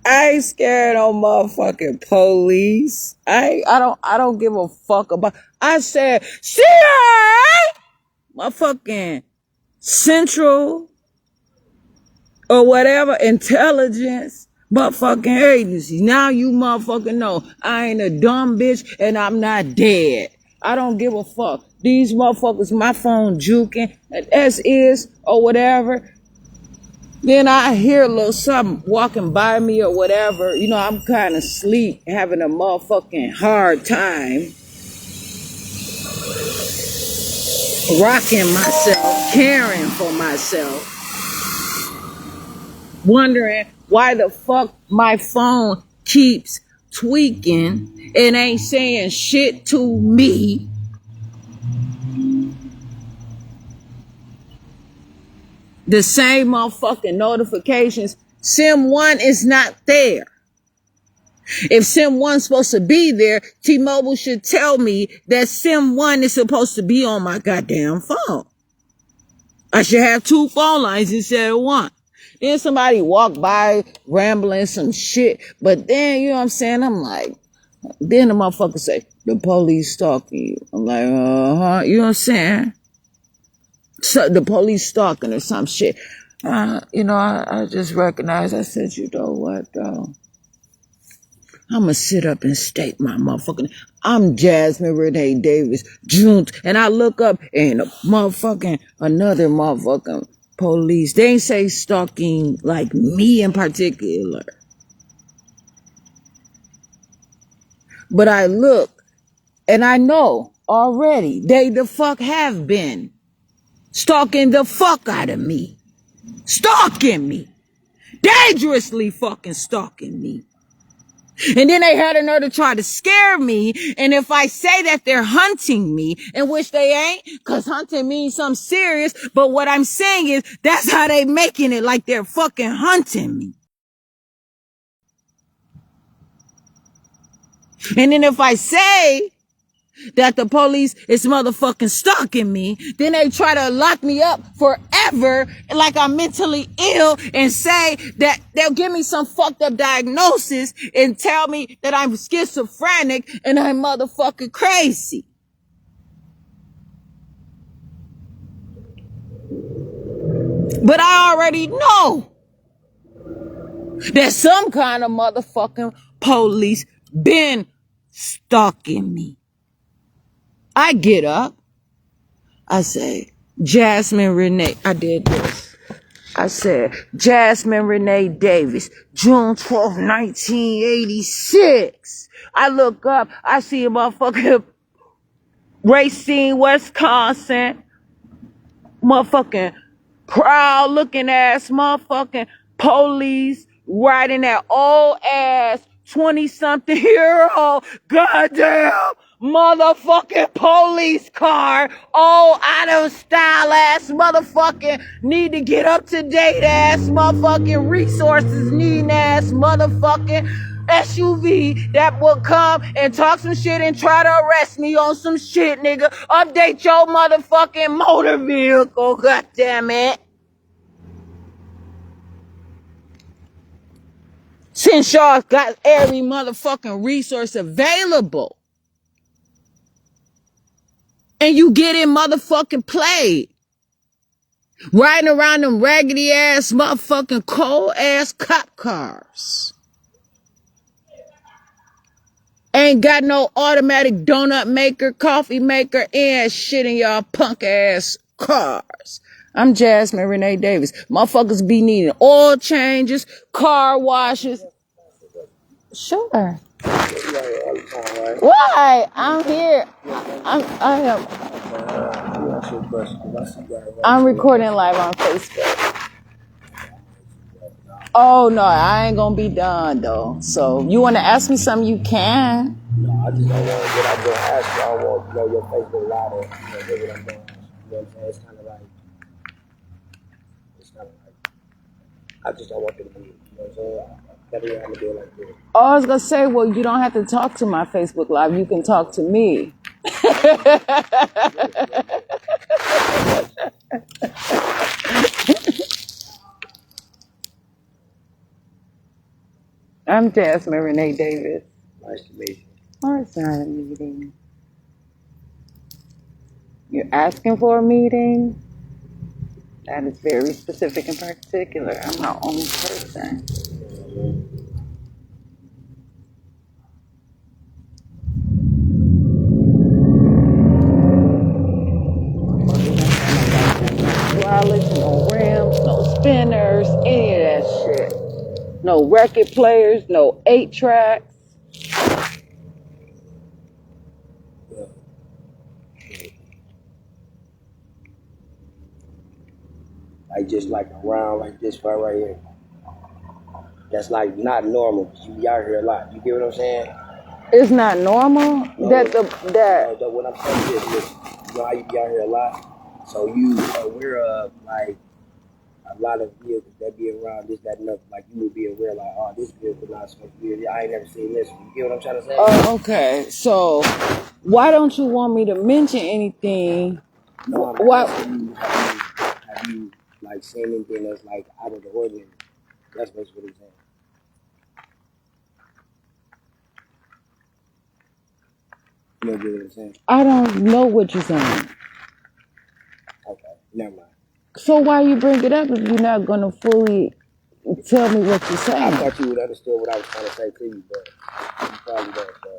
I ain't scared of motherfucking police. I don't give a fuck about. I said, CIA, motherfucking Central or whatever intelligence motherfucking agency. Now you motherfucking know I ain't a dumb bitch and I'm not dead. I don't give a fuck. These motherfuckers, my phone juking, as is or whatever. Then I hear a little something walking by me or whatever. You know, I'm kind of asleep, having a motherfucking hard time, rocking myself, caring for myself, wondering why the fuck my phone keeps tweaking and ain't saying shit to me. The same motherfucking notifications. SIM 1 is not there. If SIM 1's supposed to be there, T-Mobile should tell me that SIM 1 is supposed to be on my goddamn phone. I should have 2 phone lines instead of 1. Then somebody walk by rambling some shit. But then, you know what I'm saying? I'm like, then the motherfucker say, the police stalking you. I'm like, you know what I'm saying? So the police stalking or some shit. I just recognized, I said, you know what, though? I'm gonna sit up and state my motherfucking. I'm Jasmine Renee Davis, June, and I look up and another motherfucking police. They ain't say stalking like me in particular, but I look and I know already they the fuck have been stalking the fuck out of me, stalking me, dangerously fucking stalking me. And then they had another try to scare me. And if I say that they're hunting me, in which they ain't, because hunting means something serious. But what I'm saying is that's how they making it, like they're fucking hunting me. And then if I say that the police is motherfucking stalking me, then they try to lock me up forever like I'm mentally ill and say that they'll give me some fucked up diagnosis and tell me that I'm schizophrenic and I'm motherfucking crazy. But I already know that some kind of motherfucking police been stalking me. I get up. I say, Jasmine Renee, I did this. I said, Jasmine Renee Davis, June 12th, 1986. I look up, I see a motherfucking Racine, Wisconsin, motherfucking proud looking ass motherfucking police riding that old ass 20 something year old goddamn motherfucking police car, old out of style ass motherfucking need to get up to date ass motherfucking resources needing ass motherfucking SUV that will come and talk some shit and try to arrest me on some shit, nigga. Update your motherfucking motor vehicle, goddammit. Since y'all got every motherfucking resource available and you get in motherfucking played, riding around them raggedy ass motherfucking cold ass cop cars. Ain't got no automatic donut maker, coffee maker, and shit in y'all punk ass cars. I'm Jasmine Renee Davis. Motherfuckers be needing oil changes, car washes. Sure. Why? I'm here. I'm recording live on Facebook. Oh no, I ain't gonna be done though. So you wanna ask me something, you can. No, I just don't want what I'm gonna ask you. I want to know your Facebook live or what I'm gonna ask. You know what I'm saying? I just don't want them to be, you know what I'm saying? That's what I'm gonna do like this. Oh, I was gonna say, well, you don't have to talk to my Facebook live. You can talk to me. I'm Jasmine Renee Davis. Nice to meet you. Oh, it's not a meeting. You're asking for a meeting? That is very specific and particular. I'm my own person. Wallets, no rims, no spinners, any of that shit. No record players, no 8-tracks. Yeah. Like just like around like this part right here. That's like not normal. You be out here a lot. You get what I'm saying? It's not normal that What I'm saying is, listen, you know how you be out here a lot, so you aware of like a lot of vehicles that be around this, that, and other. Like you would be aware, like, oh, this vehicle not supposed to be here. I ain't never seen this. You get what I'm trying to say? Oh, okay. So, why don't you want me to mention anything? No, I'm What? asking you, have you like seen anything that's like out of the ordinary? That's basically what he's saying. You know what I'm saying? I don't know what you're saying. Okay, never mind. So why you bring it up if you're not gonna fully tell me what you're I saying? thought you would understand what I was trying to say to you, but you probably don't. So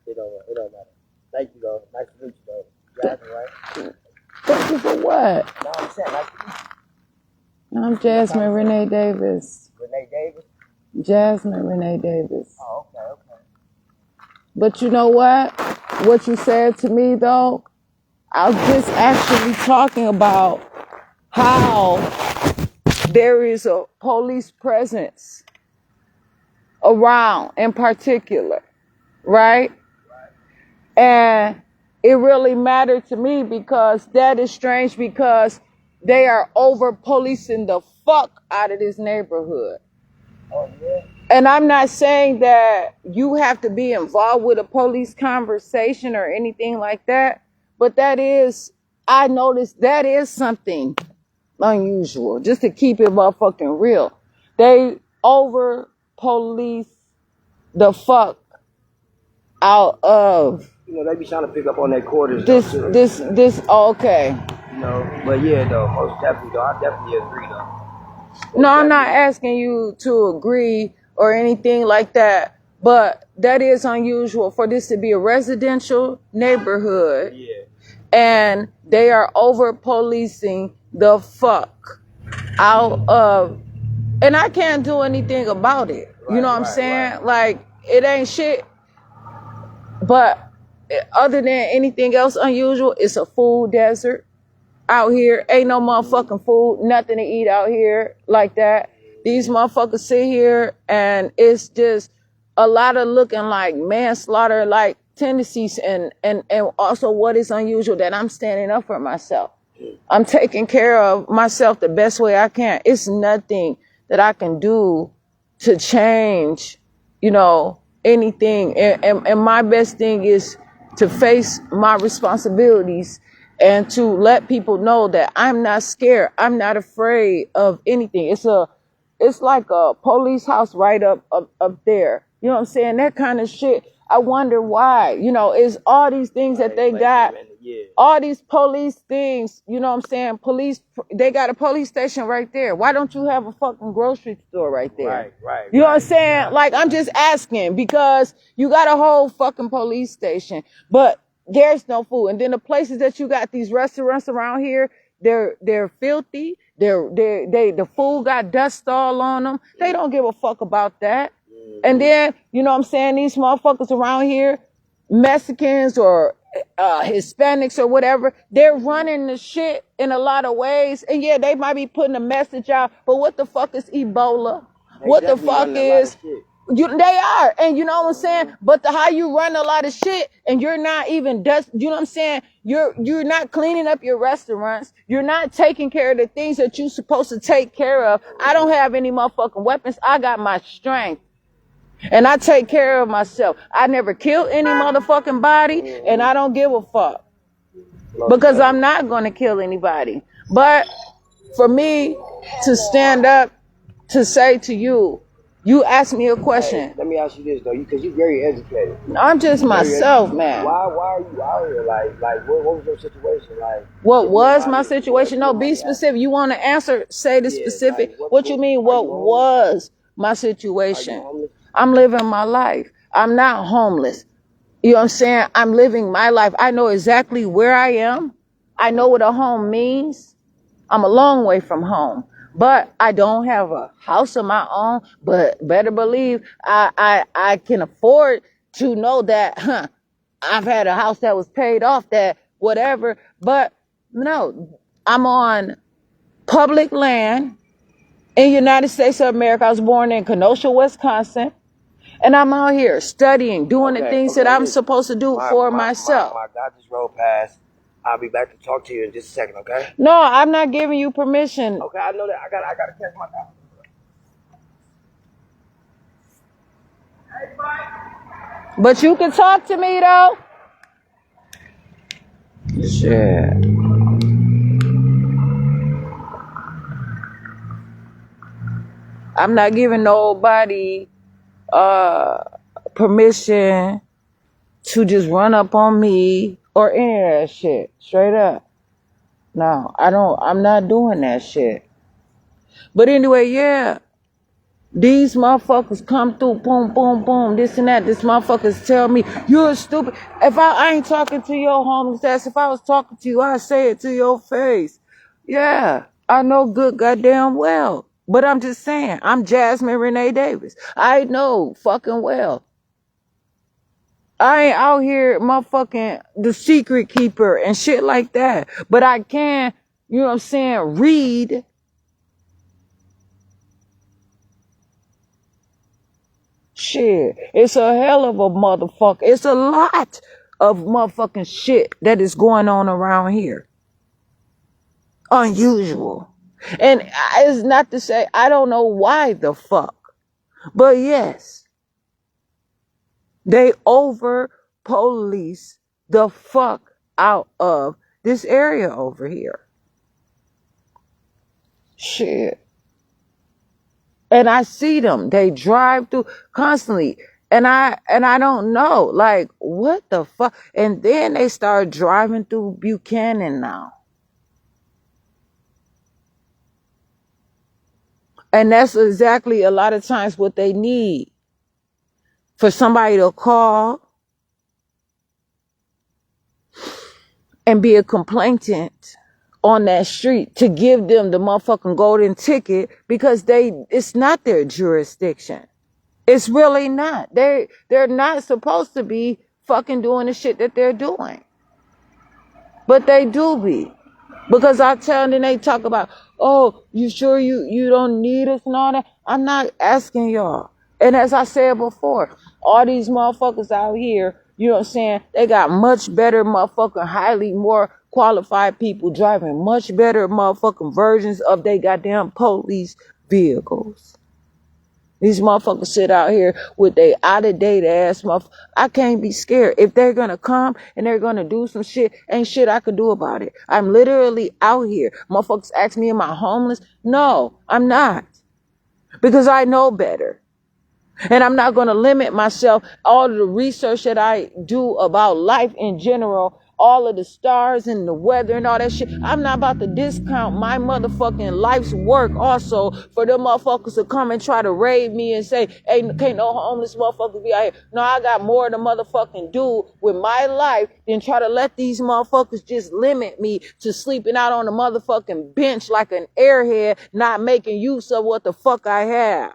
it don't matter. Thank you, though. Nice to meet you, though. Jasmine, right? Thank you for what? No, I'm saying nice to meet you. I'm Jasmine Renee Davis. Renee Davis? Jasmine Renee Davis. Oh, okay. But you know what? What you said to me though, I was just actually talking about how there is a police presence around in particular, right? And it really mattered to me because that is strange because they are over policing the fuck out of this neighborhood. Oh, yeah? And I'm not saying that you have to be involved with a police conversation or anything like that, but I noticed that is something unusual, just to keep it motherfucking real. They over police the fuck out of You know, they be trying to pick up on their quarters. this, okay. You know, but yeah, though, most definitely, though, I definitely agree, though. No, I'm not asking you to agree or anything like that, but that is unusual for this to be a residential neighborhood. Yeah. And they are over policing the fuck out of, and I can't do anything about it. You know what I'm saying? Right. Like, it ain't shit. But other than anything else unusual, it's a food desert out here. Ain't no motherfucking food, nothing to eat out here like that. These motherfuckers sit here and it's just a lot of looking like manslaughter like tendencies, and also what is unusual that I'm standing up for myself. I'm taking care of myself the best way I can. It's nothing that I can do to change, anything. And my best thing is to face my responsibilities and to let people know that I'm not scared. I'm not afraid of anything. It's like a police house right up there. You know what I'm saying? That kind of shit. I wonder why. It's all these things that they got. All these police things, you know what I'm saying? They got a police station right there. Why don't you have a fucking grocery store right there? Right. You know what I'm saying? Yeah. Like, I'm just asking because you got a whole fucking police station, but there's no food. And then the places that you got these restaurants around here, they're filthy. The food got dust all on them. They don't give a fuck about that. And then, you know what I'm saying? These motherfuckers around here, Mexicans or Hispanics or whatever, they're running the shit in a lot of ways. And yeah, they might be putting a message out, but what the fuck is Ebola? What the fuck is... They are, and you know what I'm saying? But how you run a lot of shit and you're not even you know what I'm saying? You're not cleaning up your restaurants. You're not taking care of the things that you're supposed to take care of. I don't have any motherfucking weapons. I got my strength. And I take care of myself. I never killed any motherfucking body, and I don't give a fuck. Because I'm not going to kill anybody. But for me to stand up to say to you, You asked me a Hey, question. let me ask you this though, because you're very educated. I'm just Very myself, educated. man. Why are you out here? Like what was your situation? Like, What if you don't was mind my me, yeah, if situation? you No, don't be mind me asking. specific. You want to answer, say the Yeah, specific. like What you mean, are what you homeless? was my Are you situation? homeless? I'm living my life. I'm not homeless. You know what I'm saying? I'm living my life. I know exactly where I am. I know what a home means. I'm a long way from home, but I don't have a house of my own. But better believe I can afford to know that I've had a house that was paid off, that whatever. But no, I'm on public land in the United States of America. I was born in Kenosha, Wisconsin. And I'm out here studying, doing the things that I'm Listen. supposed to do for myself. My God just rolled past. I'll be back to talk to you in just a second, okay? No, I'm not giving you permission. Okay, I know that. I gotta catch my dog. But you can talk to me though. Shit. I'm not giving nobody permission to just run up on me or any of that shit. Straight up. No, I'm not doing that shit. But anyway, yeah. These motherfuckers come through, boom, boom, boom, this and that. This motherfuckers tell me, you're stupid. If I ain't talking to your homeless ass, if I was talking to you, I'd say it to your face. Yeah, I know good goddamn well. But I'm just saying, I'm Jasmine Renee Davis. I know fucking well. I ain't out here motherfucking the secret keeper and shit like that. But I can, you know what I'm saying, read. Shit, it's a hell of a motherfucker. It's a lot of motherfucking shit that is going on around here. Unusual. And it's not to say I don't know why the fuck. But yes, they over police the fuck out of this area over here. Shit. And I see them. They drive through constantly. And I don't know, like, what the fuck? And then they start driving through Buchanan now. And that's exactly a lot of times what they need. For somebody to call and be a complainant on that street to give them the motherfucking golden ticket because it's not their jurisdiction. It's really not. They're not supposed to be fucking doing the shit that they're doing. But they do be. Because I tell them, and they talk about, oh, you sure you don't need us and all that? I'm not asking y'all. And as I said before, all these motherfuckers out here, you know what I'm saying? They got much better motherfucking, highly more qualified people driving much better motherfucking versions of they goddamn police vehicles. These motherfuckers sit out here with they out-of-date ass motherfuckers. I can't be scared. If they're gonna come and they're gonna do some shit, ain't shit I could do about it. I'm literally out here. Motherfuckers ask me, am I homeless? No, I'm not. Because I know better. And I'm not going to limit myself, all of the research that I do about life in general, all of the stars and the weather and all that shit. I'm not about to discount my motherfucking life's work also for them motherfuckers to come and try to raid me and say, hey, can't no homeless motherfuckers be out here. No, I got more to motherfucking do with my life than try to let these motherfuckers just limit me to sleeping out on the motherfucking bench like an airhead, not making use of what the fuck I have.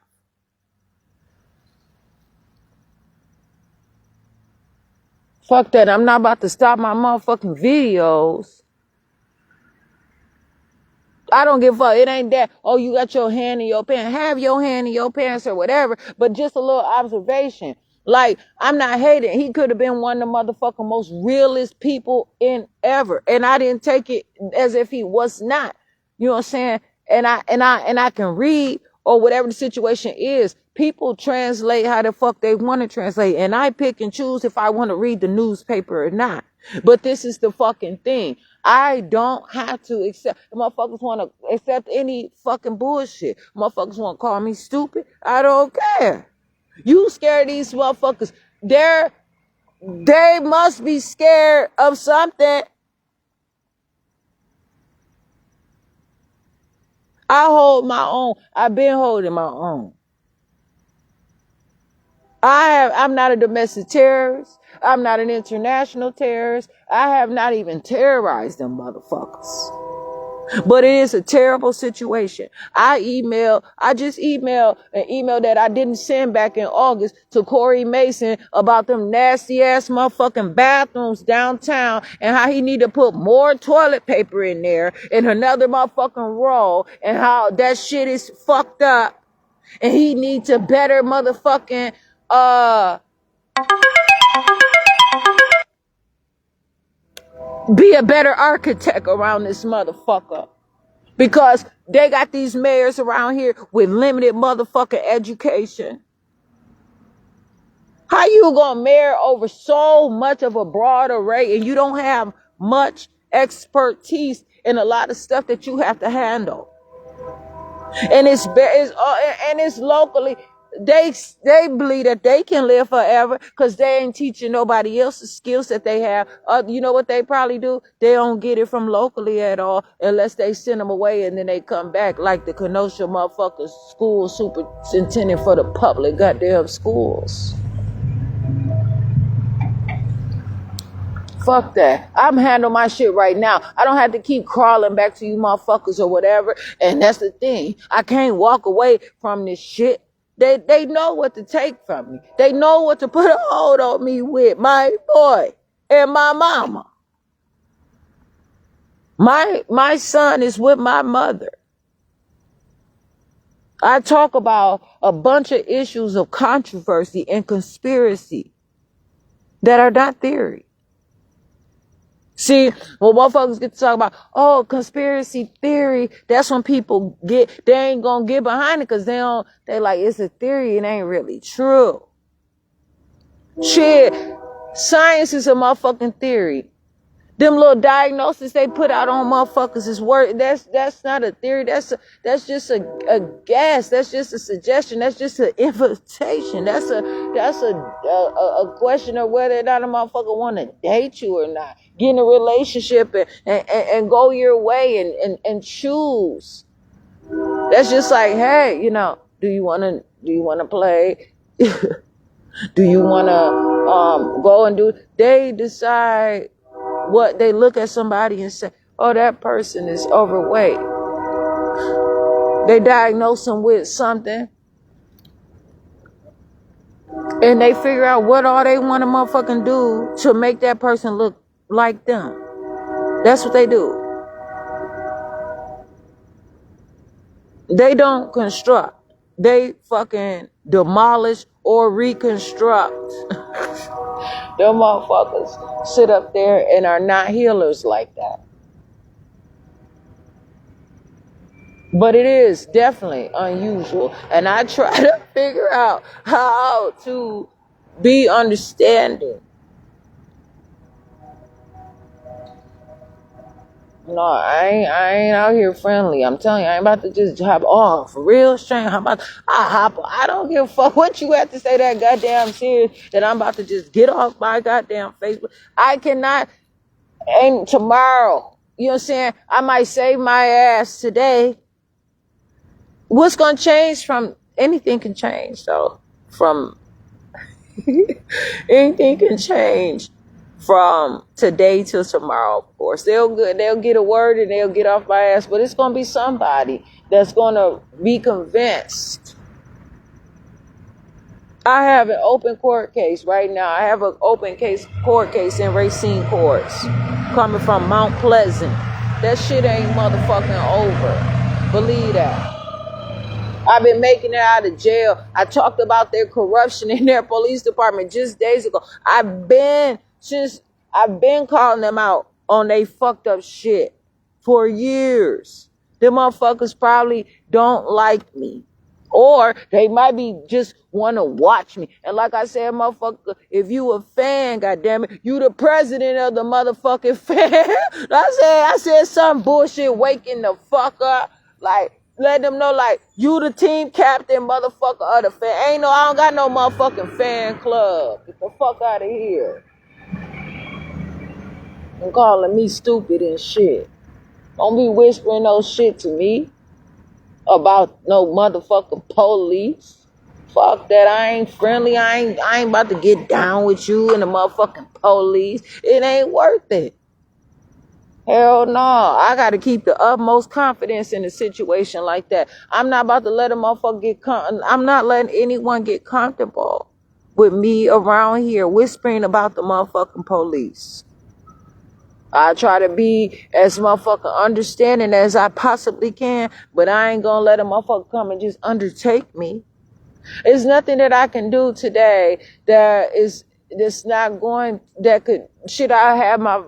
Fuck that. I'm not about to stop my motherfucking videos. I don't give a fuck. It ain't that, oh, you got your hand in your pants. Have your hand in your pants or whatever. But just a little observation. Like, I'm not hating. He could have been one of the motherfucking most realest people in ever. And I didn't take it as if he was not. You know what I'm saying? And I can read or whatever the situation is. People translate how the fuck they want to translate. And I pick and choose if I want to read the newspaper or not. But this is the fucking thing. I don't have to accept. Motherfuckers want to accept any fucking bullshit. Motherfuckers want to call me stupid. I don't care. You scared of these motherfuckers. They must be scared of something. I hold my own. I've been holding my own. I'm not a domestic terrorist. I'm not an international terrorist. I have not even terrorized them motherfuckers. But it is a terrible situation. I just emailed an email that I didn't send back in August to Corey Mason about them nasty ass motherfucking bathrooms downtown and how he need to put more toilet paper in there and another motherfucking roll and how that shit is fucked up and he needs to better motherfucking be a better architect around this motherfucker. Because they got these mayors around here with limited motherfucking education. How you gonna mayor over so much of a broad array and you don't have much expertise in a lot of stuff that you have to handle? And it's locally. They believe that they can live forever because they ain't teaching nobody else the skills that they have. You know what they probably do? They don't get it from locally at all unless they send them away and then they come back like the Kenosha motherfuckers school superintendent for the public goddamn schools. Fuck that. I'm handling my shit right now. I don't have to keep crawling back to you motherfuckers or whatever. And that's the thing. I can't walk away from this shit. They know what to take from me. They know what to put a hold on me with, my boy and my mama. My son is with my mother. I talk about a bunch of issues of controversy and conspiracy that are not theory. See, when motherfuckers get to talk about, conspiracy theory, that's when people they ain't gonna get behind it because they like, it's a theory, it ain't really true. Shit, science is a motherfucking theory. Them little diagnoses they put out on motherfuckers is word. That's not a theory. That's just a guess. That's just a suggestion. That's just an invitation. That's a question of whether or not a motherfucker want to date you or not. Get in a relationship and go your way and choose. That's just like, hey, do you wanna play? Do you wanna go and do? They decide. What they look at somebody and say, oh, that person is overweight. They diagnose them with something. And they figure out what all they want to motherfucking do to make that person look like them. That's what they do. They don't construct. They fucking demolish or reconstruct. Them motherfuckers sit up there and are not healers like that. But it is definitely unusual. And I try to figure out how to be understanding. No, I ain't out here friendly. I'm telling you, I ain't about to just hop for real strange. I don't give a fuck what you have to say that goddamn serious that I'm about to just get off my goddamn Facebook. I cannot, and tomorrow, you know what I'm saying? I might save my ass today. What's gonna change from, anything can change though. From, anything can change. From today till tomorrow, of course. They'll get a word and they'll get off my ass, but it's going to be somebody that's going to be convinced. I have an open court case right now. I have an open court case in Racine Courts coming from Mount Pleasant. That shit ain't motherfucking over. Believe that. I've been making it out of jail. I talked about their corruption in their police department just days ago. I've been calling them out on they fucked up shit for years. Them motherfuckers probably don't like me. Or they might be just want to watch me. And like I said, motherfucker, if you a fan, goddammit, you the president of the motherfucking fan. I said some bullshit waking the fuck up. Like, let them know, like, you the team captain, motherfucker, of the fan. I don't got no motherfucking fan club. Get the fuck out of here. And calling me stupid and shit. Don't be whispering no shit to me about no motherfucking police. Fuck that. I ain't friendly. I ain't about to get down with you and the motherfucking police. It ain't worth it. Hell no. I got to keep the utmost confidence in a situation like that. I'm not about to let a motherfucker I'm not letting anyone get comfortable with me around here whispering about the motherfucking police. I try to be as motherfucking understanding as I possibly can, but I ain't gonna let a motherfucker come and just undertake me. There's nothing that I can do today that's not going, that could, should I have my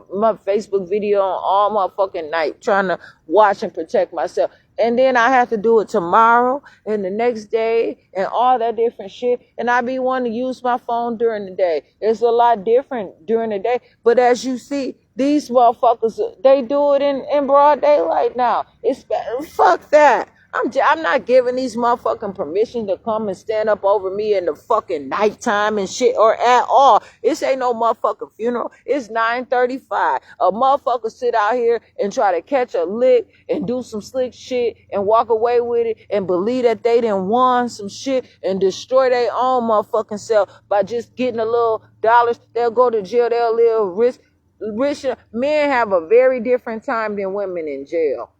Facebook video on all motherfucking night trying to watch and protect myself. And then I have to do it tomorrow and the next day and all that different shit. And I be wanting to use my phone during the day. It's a lot different during the day. But as you see, these motherfuckers, they do it in broad daylight now. It's fuck that. I'm not giving these motherfucking permission to come and stand up over me in the fucking nighttime and shit or at all. This ain't no motherfucking funeral. It's 9:35. A motherfucker sit out here and try to catch a lick and do some slick shit and walk away with it and believe that they done won some shit and destroy their own motherfucking self by just getting a little dollars. They'll go to jail. They'll live risk. Men have a very different time than women in jail.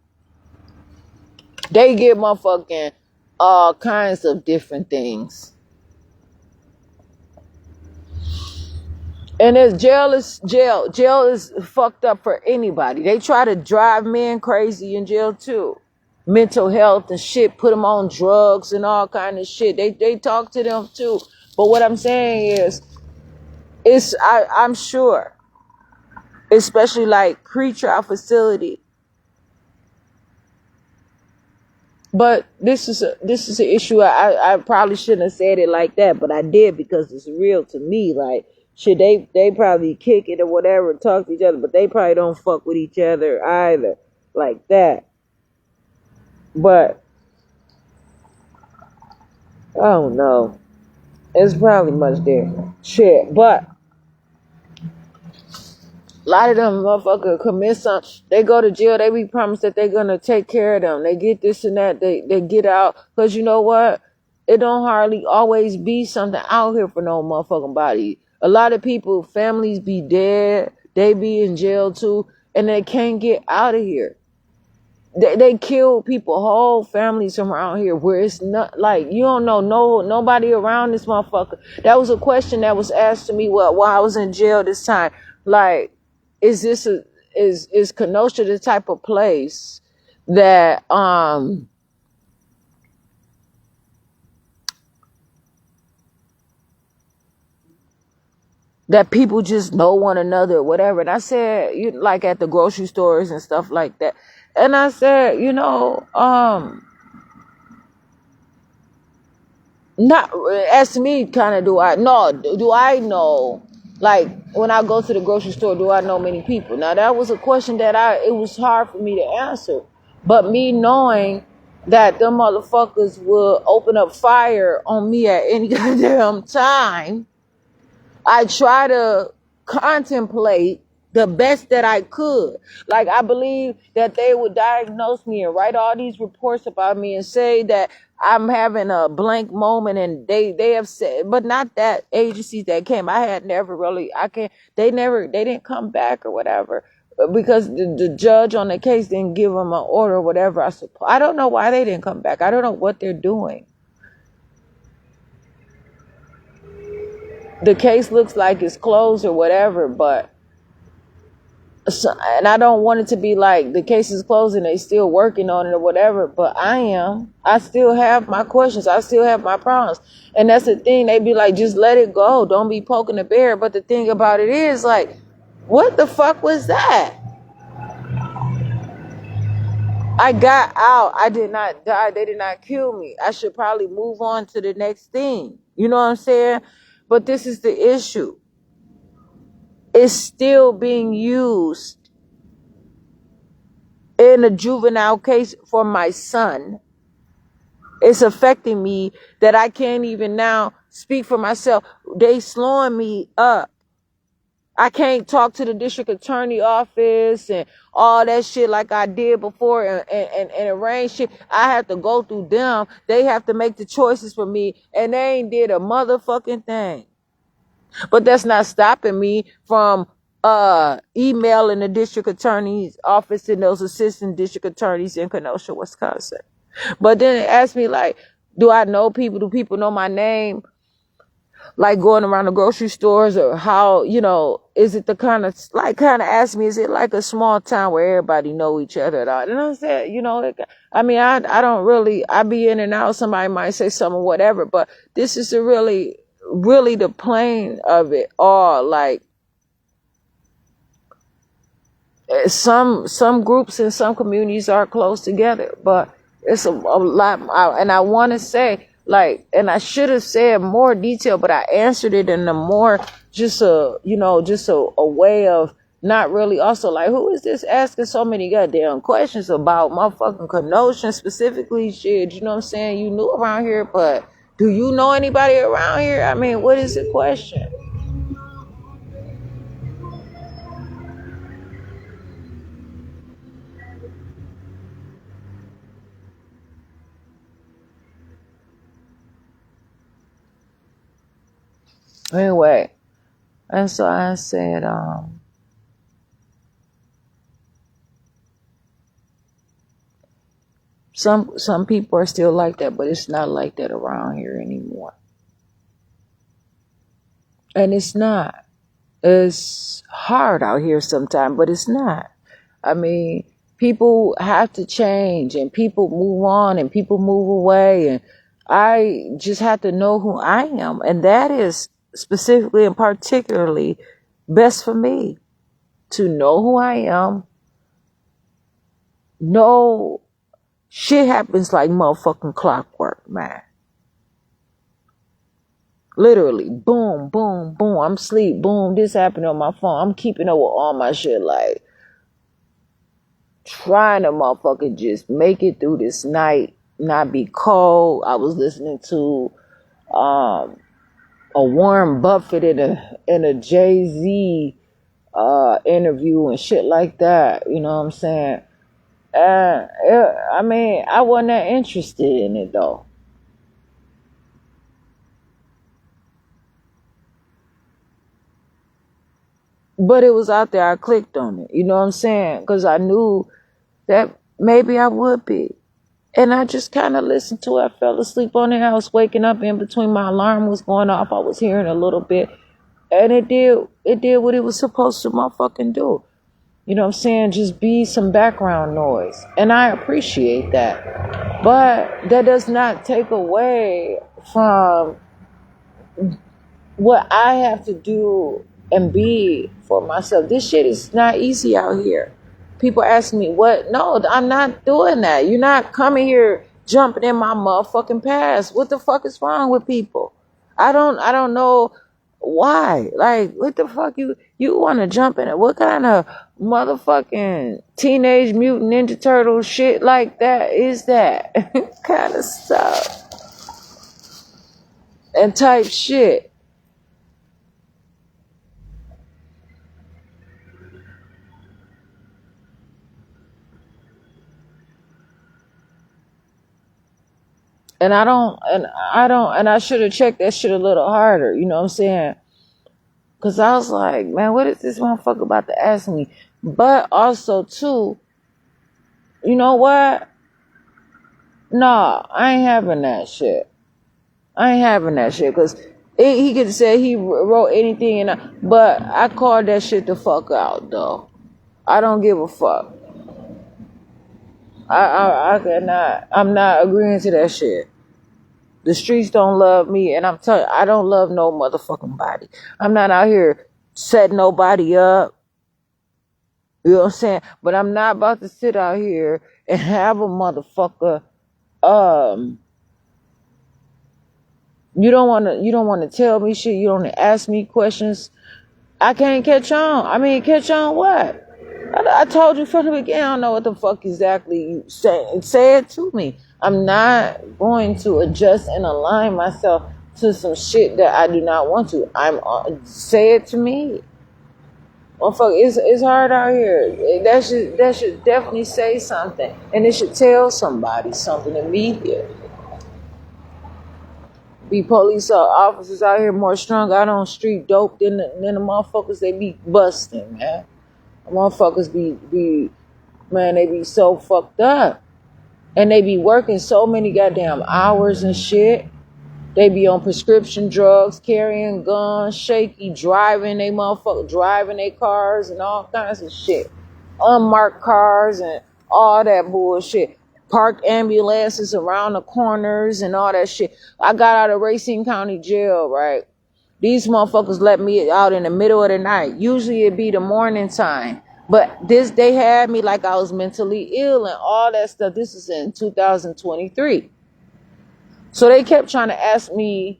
They get motherfucking all kinds of different things. And jail is fucked up for anybody. They try to drive men crazy in jail too. Mental health and shit, put them on drugs and all kind of shit. They talk to them too. But what I'm saying is, I'm sure, especially like pretrial facility. But this is an issue. I probably shouldn't have said it like that, but I did because it's real to me. Like, should they probably kick it or whatever, talk to each other, but they probably don't fuck with each other either, like that. But I don't know. It's probably much different. Shit, but a lot of them motherfuckers commit something. They go to jail. They be promised that they're going to take care of them. They get this and that. They get out. Because you know what? It don't hardly always be something out here for no motherfucking body. A lot of people, families be dead. They be in jail too. And they can't get out of here. They kill people, whole families from around here where it's not like, you don't know nobody around this motherfucker. That was a question that was asked to me while I was in jail this time. Like, is Kenosha the type of place that that people just know one another or whatever? And I said, like at the grocery stores and stuff like that. And I said, not as to me, kind of do I know, like when I go to the grocery store, do I know many people? Now that was a question that it was hard for me to answer, but me knowing that them motherfuckers will open up fire on me at any goddamn time, I try to contemplate the best that I could. Like, I believe that they would diagnose me and write all these reports about me and say that I'm having a blank moment, and they have said, but not that agencies that came. I had never really, they didn't come back or whatever, because the judge on the case didn't give them an order or whatever. I don't know why they didn't come back. I don't know what they're doing. The case looks like it's closed or whatever, and I don't want it to be like the case is closed and they still working on it or whatever, but I still have my questions. I still have my problems. And that's the thing. They be like, just let it go. Don't be poking the bear. But the thing about it is, like, what the fuck was that? I got out. I did not die. They did not kill me. I should probably move on to the next thing. You know what I'm saying? But this is the issue. It's still being used in a juvenile case for my son. It's affecting me that I can't even now speak for myself. They slowing me up. I can't talk to the district attorney office and all that shit like I did before and arrange shit. I have to go through them. They have to make the choices for me, and they ain't did a motherfucking thing. But that's not stopping me from emailing the district attorney's office and those assistant district attorneys in Kenosha, Wisconsin. But then it asked me, like, do I know people? Do people know my name? Like going around the grocery stores, or how, is it the kind of ask me, is it like a small town where everybody know each other at all? And I said, I don't really, I be in and out. Somebody might say something, whatever, but this is the really the plain of it all. Like, some groups and some communities are close together, but it's a lot. And I want to say, like, and I should have said more detail, but I answered it in a more just a way of not really also like, who is this asking so many goddamn questions about motherfucking Kenosha specifically? Shit, you know what I'm saying? You knew around here, but do you know anybody around here? I mean, what is the question? Anyway, and so I said, some people are still like that, but it's not like that around here anymore. And it's not. It's hard out here sometimes, but it's not. I mean, people have to change, and people move on, and people move away, and I just have to know who I am, and that is specifically and particularly best for me, to know who I am. Know shit happens like motherfucking clockwork, man. Literally, boom, boom, boom. I'm asleep, boom, this happened on my phone. I'm keeping up with all my shit, like trying to motherfucker just make it through this night, not be cold. I was listening to a Warren Buffett in a Jay-Z interview and shit like that. You know what I'm saying? I wasn't that interested in it though. But it was out there. I clicked on it. You know what I'm saying? Because I knew that maybe I would be. And I just kind of listened to it. I fell asleep on it. I was waking up in between, my alarm was going off. I was hearing a little bit. And it did what it was supposed to motherfucking do. You know what I'm saying? Just be some background noise. And I appreciate that. But that does not take away from what I have to do and be for myself. This shit is not easy out here. People ask me, what? No, I'm not doing that. You're not coming here jumping in my motherfucking past. What the fuck is wrong with people? I don't know why. Like, what the fuck you want to jump in it? What kind of motherfucking Teenage Mutant Ninja Turtle shit like that is that? Kind of stuff. And type shit. And I should have checked that shit a little harder, you know what I'm saying? Cause I was like, man, what is this motherfucker about to ask me? But also too, you know what? Nah, I ain't having that shit. Cause he could have said he wrote anything, but I called that shit the fuck out though. I don't give a fuck. I'm not agreeing to that shit. The streets don't love me, and I'm telling you, I don't love no motherfucking body. I'm not out here setting nobody up. You know what I'm saying? But I'm not about to sit out here and have a motherfucker, you don't wanna tell me shit, you don't wanna ask me questions. I can't catch on. I mean, catch on what? I told you from the beginning, I don't know what the fuck exactly you say it to me. I'm not going to adjust and align myself to some shit that I do not want to. Say it to me. Motherfucker, it's hard out here. That should definitely say something. And it should tell somebody something immediately. Be police officers out here more strung out on street dope than the motherfuckers they be busting, man. The motherfuckers man, they be so fucked up. And they be working so many goddamn hours and shit. They be on prescription drugs, carrying guns, shaky, driving they cars and all kinds of shit. Unmarked cars and all that bullshit. Parked ambulances around the corners and all that shit. I got out of Racine County Jail, right? These motherfuckers let me out in the middle of the night. Usually it'd be the morning time. But they had me like I was mentally ill and all that stuff. This is in 2023. So they kept trying to ask me,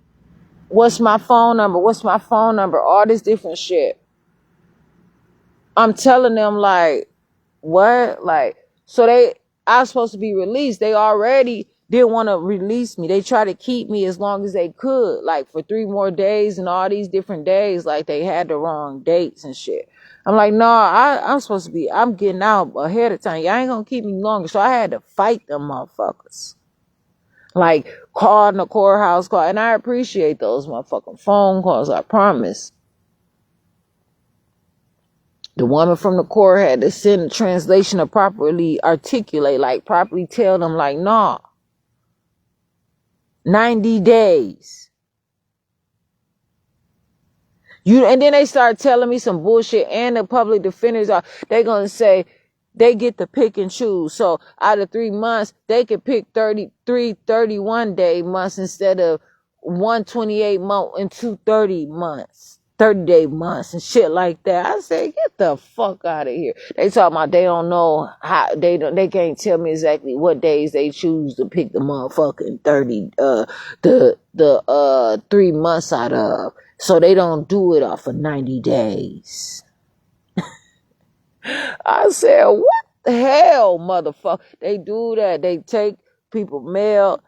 what's my phone number, all this different shit. I'm telling them like, what? Like, so I was supposed to be released. They already didn't want to release me. They tried to keep me as long as they could, like for 3 more days and all these different days, like they had the wrong dates and shit. I'm like, no, I'm getting out ahead of time. Y'all ain't gonna keep me longer. So I had to fight them motherfuckers. Like, calling the courthouse call. And I appreciate those motherfucking phone calls, I promise. The woman from the court had to send a translation to properly articulate, like properly tell them, like, nah. 90 days. And then they start telling me some bullshit, and the public defenders they gonna say they get to pick and choose. So out of 3 months, they could pick 31 day months instead of 128 month and 230 months, 30-day months and shit like that. I say, get the fuck out of here. They talking about they don't know how, they can't tell me exactly what days they choose to pick the motherfucking 3 months out of. So they don't do it off of 90 days. I said, what the hell, motherfucker? They do that. They take people mail.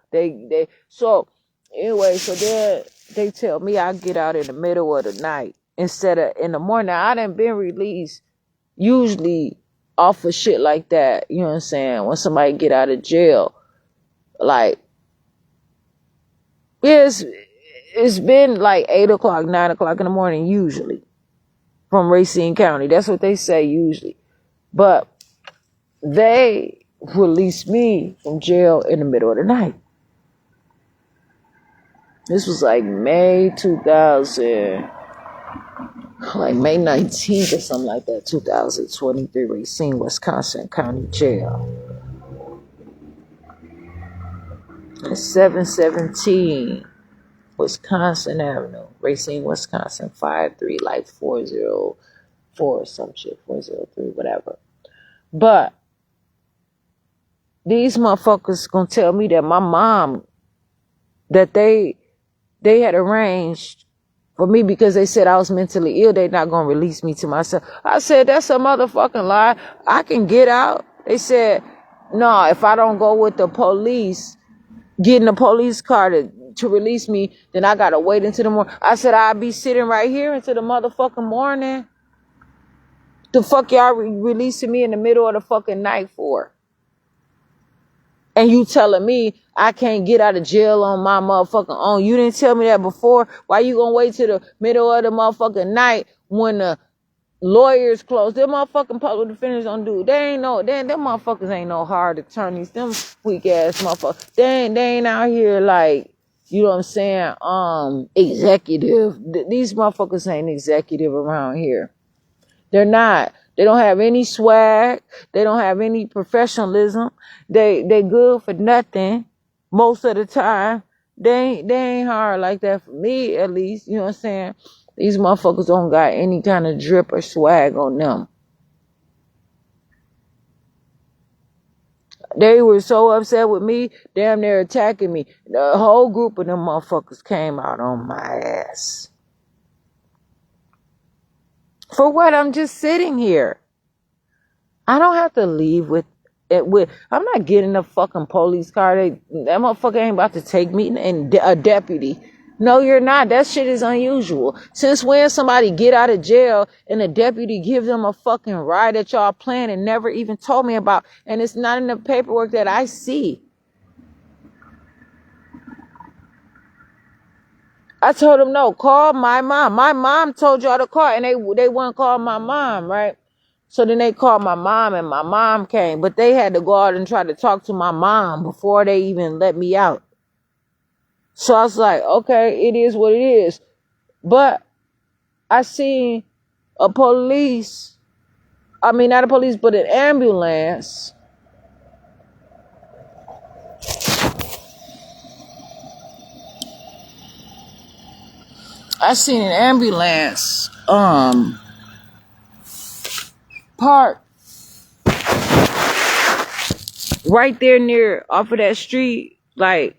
So anyway, so then they tell me I get out in the middle of the night instead of in the morning. Now, I done been released usually off of shit like that. You know what I'm saying? When somebody get out of jail, like, it's been like 8 o'clock, 9 o'clock in the morning usually. From Racine County. That's what they say usually. But they released me from jail in the middle of the night. This was like May 19th or something like that, 2023, Racine, Wisconsin County Jail. 717 Wisconsin Avenue, Racine, Wisconsin, 53, like 404 or some shit, 403, whatever. But these motherfuckers gonna tell me that my mom, that they had arranged for me because they said I was mentally ill. They not gonna release me to myself. I said, that's a motherfucking lie. I can get out. They said, no, if I don't go with the police, get in the police car to release me, then I gotta wait until the morning. I said, I'll be sitting right here until the motherfucking morning. The fuck y'all releasing me in the middle of the fucking night for? And you telling me I can't get out of jail on my motherfucking own. You didn't tell me that before. Why you gonna wait till the middle of the motherfucking night when the lawyers close? Them motherfucking public defenders don't do it. Them motherfuckers ain't no hard attorneys. Them weak ass motherfuckers. They ain't out here like, you know what I'm saying, executive. These motherfuckers ain't executive around here. They're not. They don't have any swag. They don't have any professionalism. They good for nothing most of the time. They ain't hard like that for me, at least. You know what I'm saying? These motherfuckers don't got any kind of drip or swag on them. They were so upset with me, damn near attacking me. The whole group of them motherfuckers came out on my ass. For what? I'm just sitting here. I don't have to leave with it. I'm not getting a fucking police car. That motherfucker ain't about to take me and a deputy. No, you're not. That shit is unusual. Since when somebody get out of jail and a deputy give them a fucking ride that y'all planned and never even told me about, and it's not in the paperwork that I see. I told them, no, call my mom. My mom told y'all to call, and they wouldn't call my mom, right? So then they called my mom, and my mom came, but they had to go out and try to talk to my mom before they even let me out. So I was like, okay, it is what it is. But I seen not a police, but an ambulance. I seen an ambulance, parked right there near off of that street, like,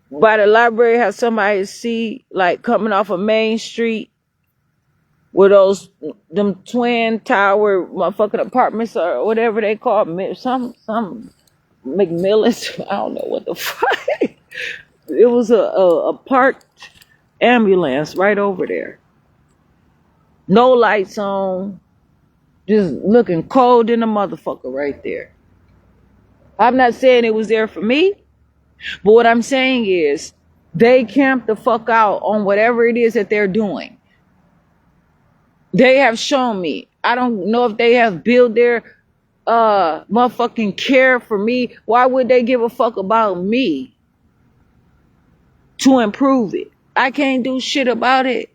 by the library, how somebody see, like, coming off of Main Street with them twin tower motherfucking apartments or whatever they call them, some McMillan's, I don't know what the fuck. It was a parked ambulance right over there. No lights on, just looking cold in the motherfucker right there. I'm not saying it was there for me. But what I'm saying is, they camp the fuck out on whatever it is that they're doing. They have shown me. I don't know if they have built their motherfucking care for me. Why would they give a fuck about me to improve it? I can't do shit about it.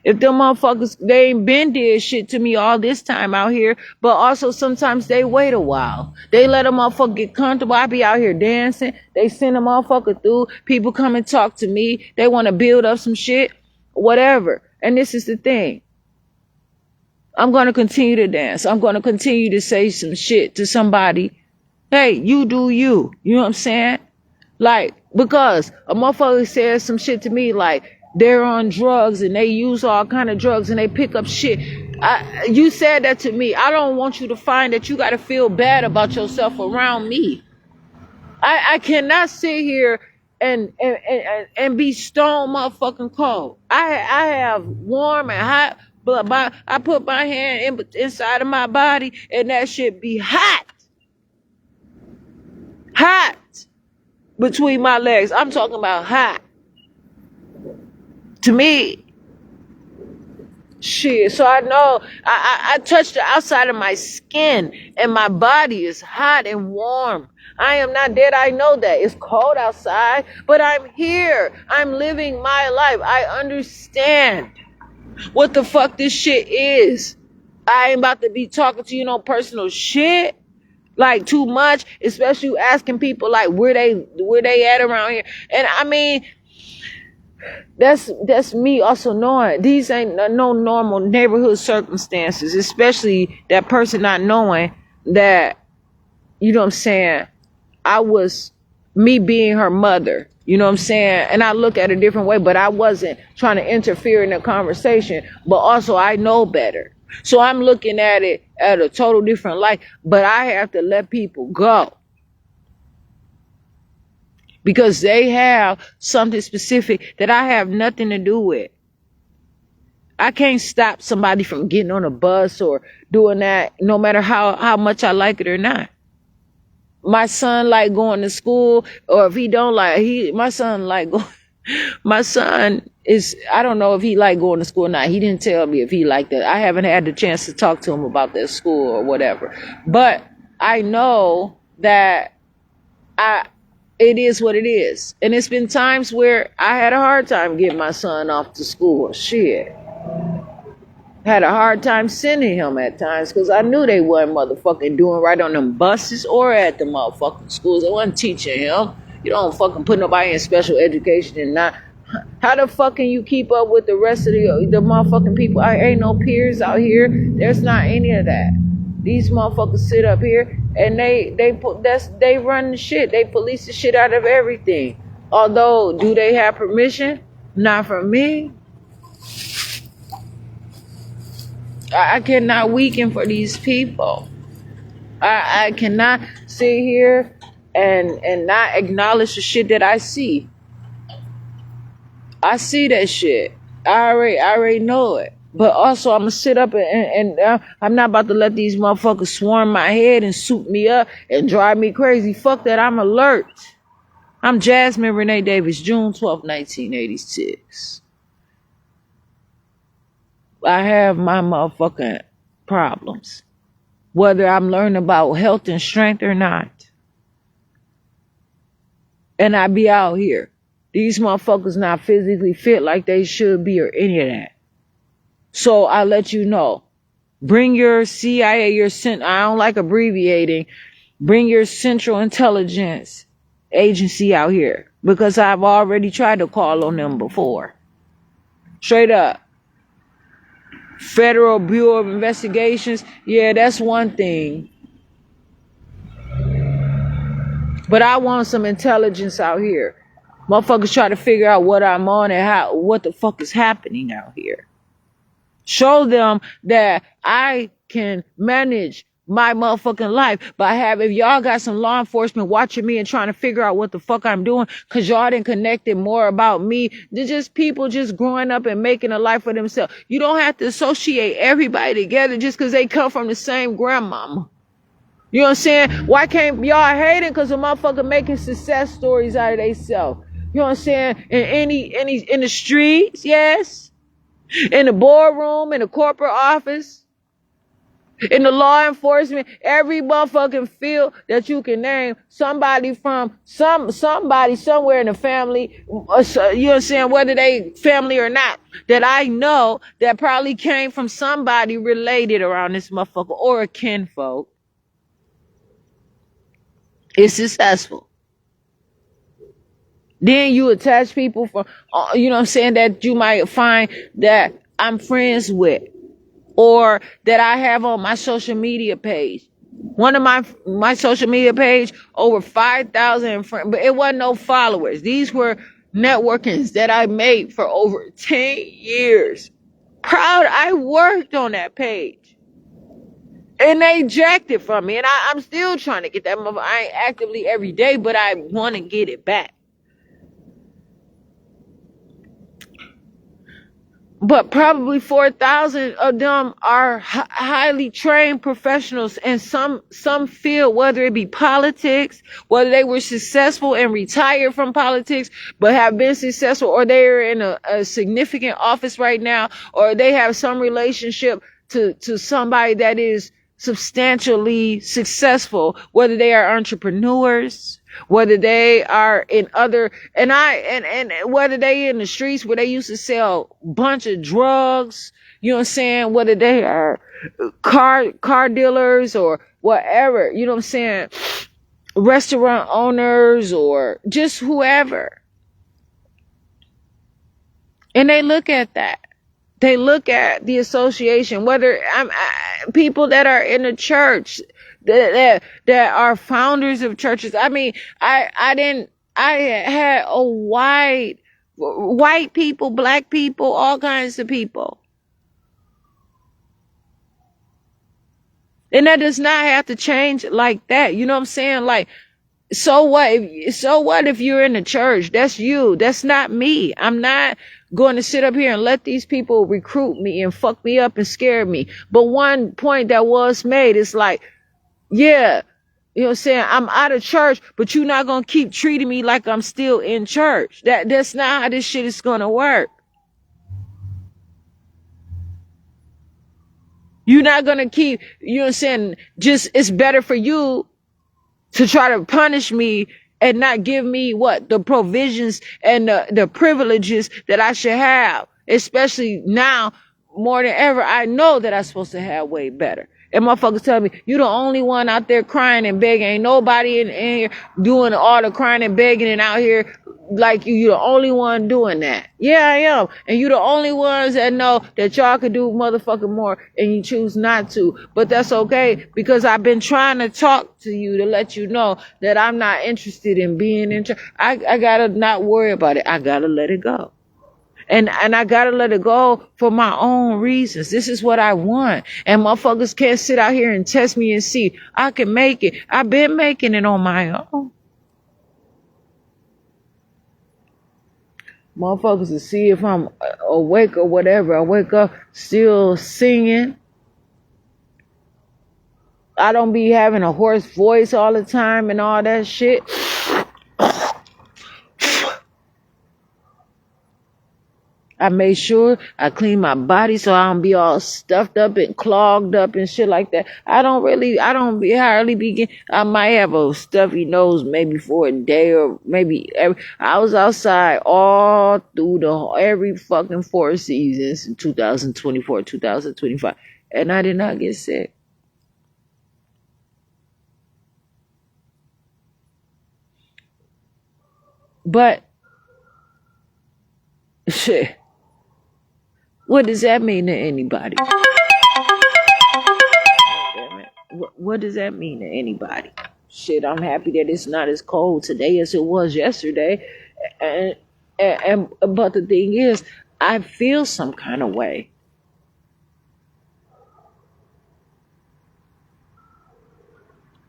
If them motherfuckers, they ain't been did shit to me all this time out here, but also sometimes they wait a while. They let a motherfucker get comfortable. I be out here dancing. They send a motherfucker through. People come and talk to me. They want to build up some shit, whatever. And this is the thing. I'm going to continue to dance. I'm going to continue to say some shit to somebody. Hey, you do you. You know what I'm saying? Like, because a motherfucker says some shit to me like, they're on drugs and they use all kind of drugs and they pick up shit. You said that to me. I don't want you to find that you got to feel bad about yourself around me. I cannot sit here and be stone motherfucking cold. I have warm and hot blood. I put my hand inside of my body and that shit be hot. Hot between my legs. I'm talking about hot. To me, shit. So I know I touch the outside of my skin and my body is hot and warm. I am not dead. I know that. It's cold outside, but I'm here. I'm living my life. I understand what the fuck this shit is. I ain't about to be talking to you no personal shit. Like too much, especially asking people like where they at around here. And I mean, that's me also knowing these ain't no normal neighborhood circumstances, especially that person not knowing that, you know what I'm saying, I was me being her mother, you know what I'm saying? And I look at it a different way, but I wasn't trying to interfere in the conversation, but also I know better. So I'm looking at it at a total different light, but I have to let people go. Because they have something specific that I have nothing to do with. I can't stop somebody from getting on a bus or doing that, no matter how much I like it or not. My son like going to school, or if he don't like, my son is, I don't know if he like going to school or not. He didn't tell me if he liked that. I haven't had the chance to talk to him about that school or whatever. But I know that it is what it is. And it's been times where I had a hard time getting my son off to school. Shit. Had a hard time sending him at times because I knew they wasn't motherfucking doing right on them buses or at the motherfucking schools. They wasn't teaching him. You don't fucking put nobody in special education and not. How the fuck can you keep up with the rest of the motherfucking people? I ain't no peers out here. There's not any of that. These motherfuckers sit up here and they run the shit. They police the shit out of everything. Although, do they have permission? Not from me. I cannot weaken for these people. I cannot sit here and not acknowledge the shit that I see. I see that shit. I already know it. But also, I'm gonna sit up and I'm not about to let these motherfuckers swarm my head and soup me up and drive me crazy. Fuck that. I'm alert. I'm Jasmine Renee Davis, June 12th, 1986. I have my motherfucking problems, whether I'm learning about health and strength or not. And I be out here. These motherfuckers not physically fit like they should be or any of that. So I let you know. Bring your CIA, I don't like abbreviating. Bring your Central Intelligence Agency out here. Because I've already tried to call on them before. Straight up. Federal Bureau of Investigations. Yeah, that's one thing. But I want some intelligence out here. Motherfuckers try to figure out what I'm on and what the fuck is happening out here. Show them that I can manage my motherfucking life by if y'all got some law enforcement watching me and trying to figure out what the fuck I'm doing because y'all didn't connect it more about me. They're just people just growing up and making a life for themselves. You don't have to associate everybody together just because they come from the same grandmama. You know what I'm saying? Why can't y'all hating because a motherfucker making success stories out of themselves? You know what I'm saying? In the streets, yes. In the boardroom, in the corporate office, in the law enforcement, every motherfucking field that you can name, somebody from somebody somewhere in the family, you know what I'm saying, whether they family or not, that I know that probably came from somebody related around this motherfucker or a kinfolk. It's successful. Then you attach people from, you know what I'm saying, that you might find that I'm friends with or that I have on my social media page. One of my social media page, over 5,000 friends, but it wasn't no followers. These were networkings that I made for over 10 years. Proud I worked on that page. And they jacked it from me. And I'm still trying to get that motherfucker. I ain't actively every day, but I want to get it back. But probably 4,000 of them are highly trained professionals in some field, whether it be politics, whether they were successful and retired from politics, but have been successful, or they're in a significant office right now, or they have some relationship to somebody that is substantially successful, whether they are entrepreneurs, whether they are in other, and whether they in the streets where they used to sell a bunch of drugs, you know what I'm saying? Whether they are car dealers or whatever, you know what I'm saying? Restaurant owners or just whoever. And they look at that. They look at the association, whether people that are in the church, that are founders of churches. I mean, I had a white people, black people, all kinds of people. And that does not have to change like that. You know what I'm saying? Like, so what if you're in the church? That's you. That's not me. I'm not going to sit up here and let these people recruit me and fuck me up and scare me. But one point that was made is like, yeah, you know what I'm saying? I'm out of church, but you're not going to keep treating me like I'm still in church. That's not how this shit is going to work. You're not going to keep, you know what I'm saying? Just, it's better for you to try to punish me and not give me the provisions and the privileges that I should have. Especially now, more than ever, I know that I'm supposed to have way better. And motherfuckers tell me, you the only one out there crying and begging. Ain't nobody in here doing all the crying and begging and out here like you. You the only one doing that. Yeah, I am. And you the only ones that know that y'all could do motherfucking more and you choose not to. But that's okay because I've been trying to talk to you to let you know that I'm not interested in being in charge. I gotta not worry about it. I gotta let it go. And I gotta let it go for my own reasons. This is what I want. And motherfuckers can't sit out here and test me and see. I can make it. I've been making it on my own. Motherfuckers to see if I'm awake or whatever. I wake up still singing. I don't be having a hoarse voice all the time and all that shit. I made sure I clean my body so I don't be all stuffed up and clogged up and shit like that. I hardly begin. I might have a stuffy nose maybe for a day or maybe I was outside all through every fucking 4 seasons in 2024, 2025, and I did not get sick. But shit, what does that mean to anybody? What does that mean to anybody? Shit, I'm happy that it's not as cold today as it was yesterday. But the thing is, I feel some kind of way.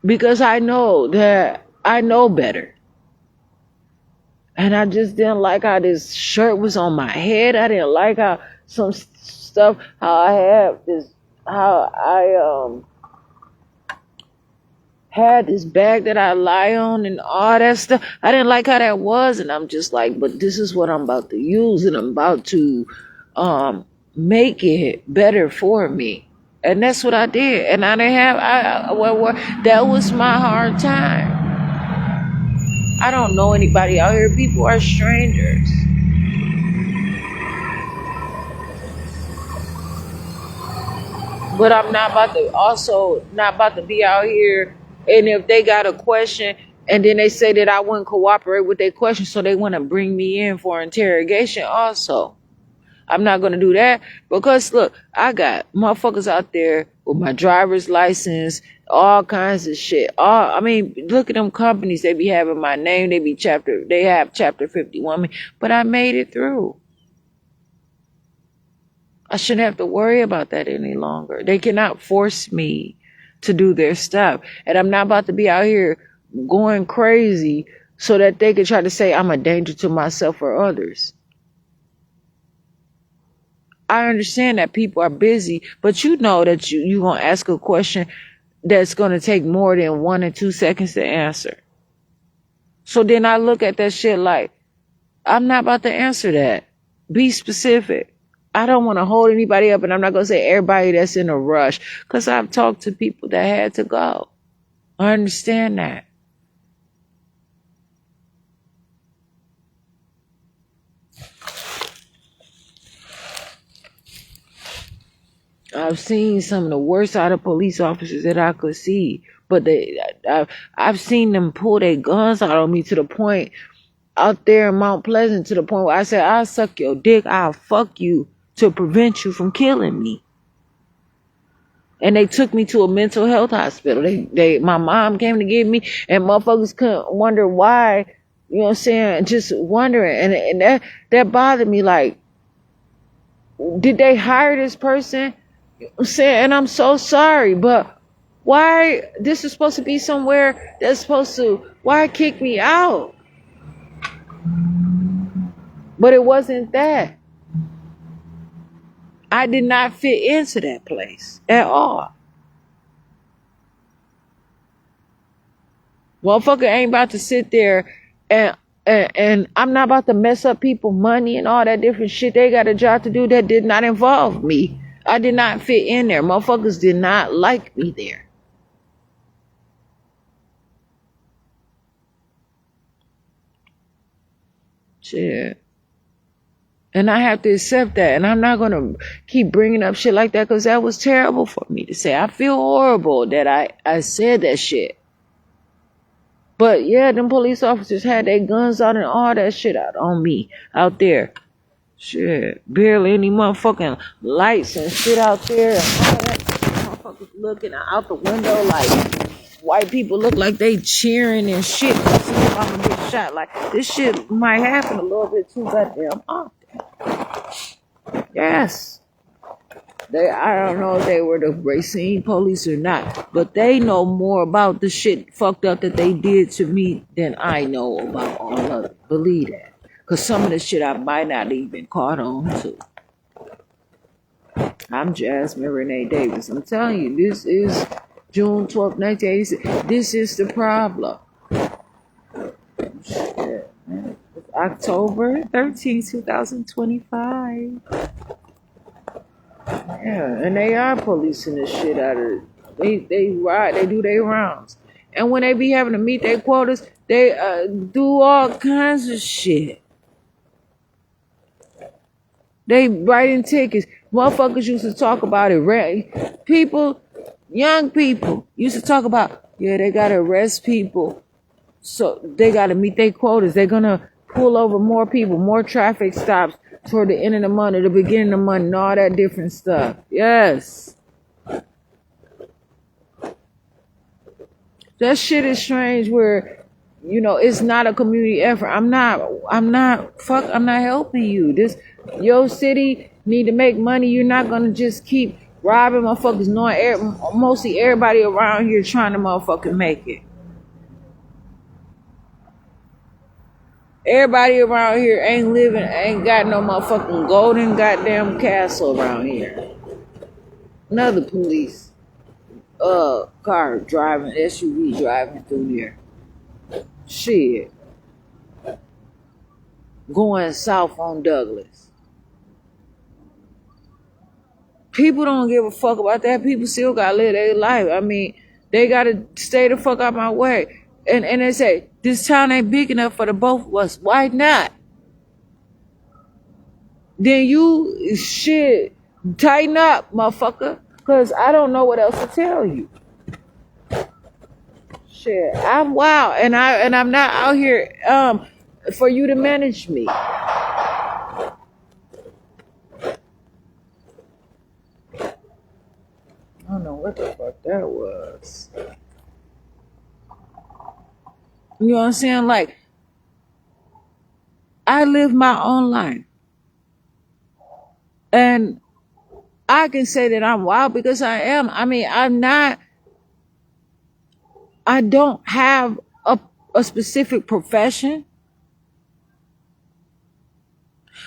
Because I know that I know better. And I just didn't like how this shirt was on my head. I didn't like how some stuff, how I have this, how I had this bag that I lie on and all that stuff. I didn't like how that was, and I'm just like, but this is what I'm about to use, and I'm about to make it better for me. And that's what I did. And I didn't have, that was my hard time. I don't know anybody out here. People are strangers. But I'm not about to be out here. And if they got a question and then they say that I wouldn't cooperate with their question, so they want to bring me in for interrogation also. I'm not going to do that because look, I got motherfuckers out there with my driver's license, all kinds of shit. Look at them companies. They be having my name. They have chapter 51, but I made it through. I shouldn't have to worry about that any longer. They cannot force me to do their stuff. And I'm not about to be out here going crazy so that they can try to say I'm a danger to myself or others. I understand that people are busy, but you know that you're going to ask a question that's going to take more than 1 or 2 seconds to answer. So then I look at that shit like, I'm not about to answer that. Be specific. I don't want to hold anybody up, and I'm not going to say everybody that's in a rush, because I've talked to people that had to go. I understand that. I've seen some of the worst out of police officers that I could see, but I've seen them pull their guns out on me to the point out there in Mount Pleasant, to the point where I said, I'll suck your dick, I'll fuck you to prevent you from killing me. And they took me to a mental health hospital. My mom came to get me, and motherfuckers couldn't wonder why, you know what I'm saying, just wondering. And that bothered me, like, did they hire this person? I'm saying, and I'm so sorry, but why? This is supposed to be somewhere that's supposed to, why kick me out? But it wasn't that. I did not fit into that place at all. Motherfucker ain't about to sit there and I'm not about to mess up people's money and all that different shit. They got a job to do that did not involve me. I did not fit in there. Motherfuckers did not like me there. Shit. And I have to accept that. And I'm not going to keep bringing up shit like that because that was terrible for me to say. I feel horrible that I said that shit. But yeah, them police officers had their guns out and all that shit out on me out there. Shit. Barely any motherfucking lights and shit out there. And all that. Motherfuckers looking out the window like white people look like they cheering and shit. See if I'm gonna get shot. Like this shit might happen a little bit too goddamn often. Yes. I don't know if they were the Racine police or not, but they know more about the shit fucked up that they did to me than I know about all of it. Believe that. Because some of the shit I might not even caught on to. I'm Jasmine Renee Davis. I'm telling you, this is June 12th, 1986. This is the problem. Shit, man. It's October 13th, 2025. Yeah, and they are policing the shit out of it. They ride, they do their rounds. And when they be having to meet their quotas, they do all kinds of shit. They writing tickets. Motherfuckers used to talk about it. People, young people used to talk about, yeah, they gotta arrest people. So they gotta meet their quotas. They're gonna pull over more people, more traffic stops toward the end of the month or the beginning of the month and all that different stuff. Yes. That shit is strange where, you know, it's not a community effort. I'm not helping you. Your city need to make money. You're not gonna just keep robbing motherfuckers knowing mostly everybody around here trying to motherfucking make it. Everybody around here ain't got no motherfucking golden goddamn castle around here. Another police car driving, SUV driving through there. Shit. Going south on Douglas. People don't give a fuck about that. People still gotta live their life. I mean, they gotta stay the fuck out my way. And they say, this town ain't big enough for the both of us. Why not? Then you, shit, tighten up, motherfucker. Because I don't know what else to tell you. Shit, I'm wild. And I'm not out here for you to manage me. I don't know what the fuck that was. You know what I'm saying? Like, I live my own life. And I can say that I'm wild because I am. I mean, I don't have a specific profession.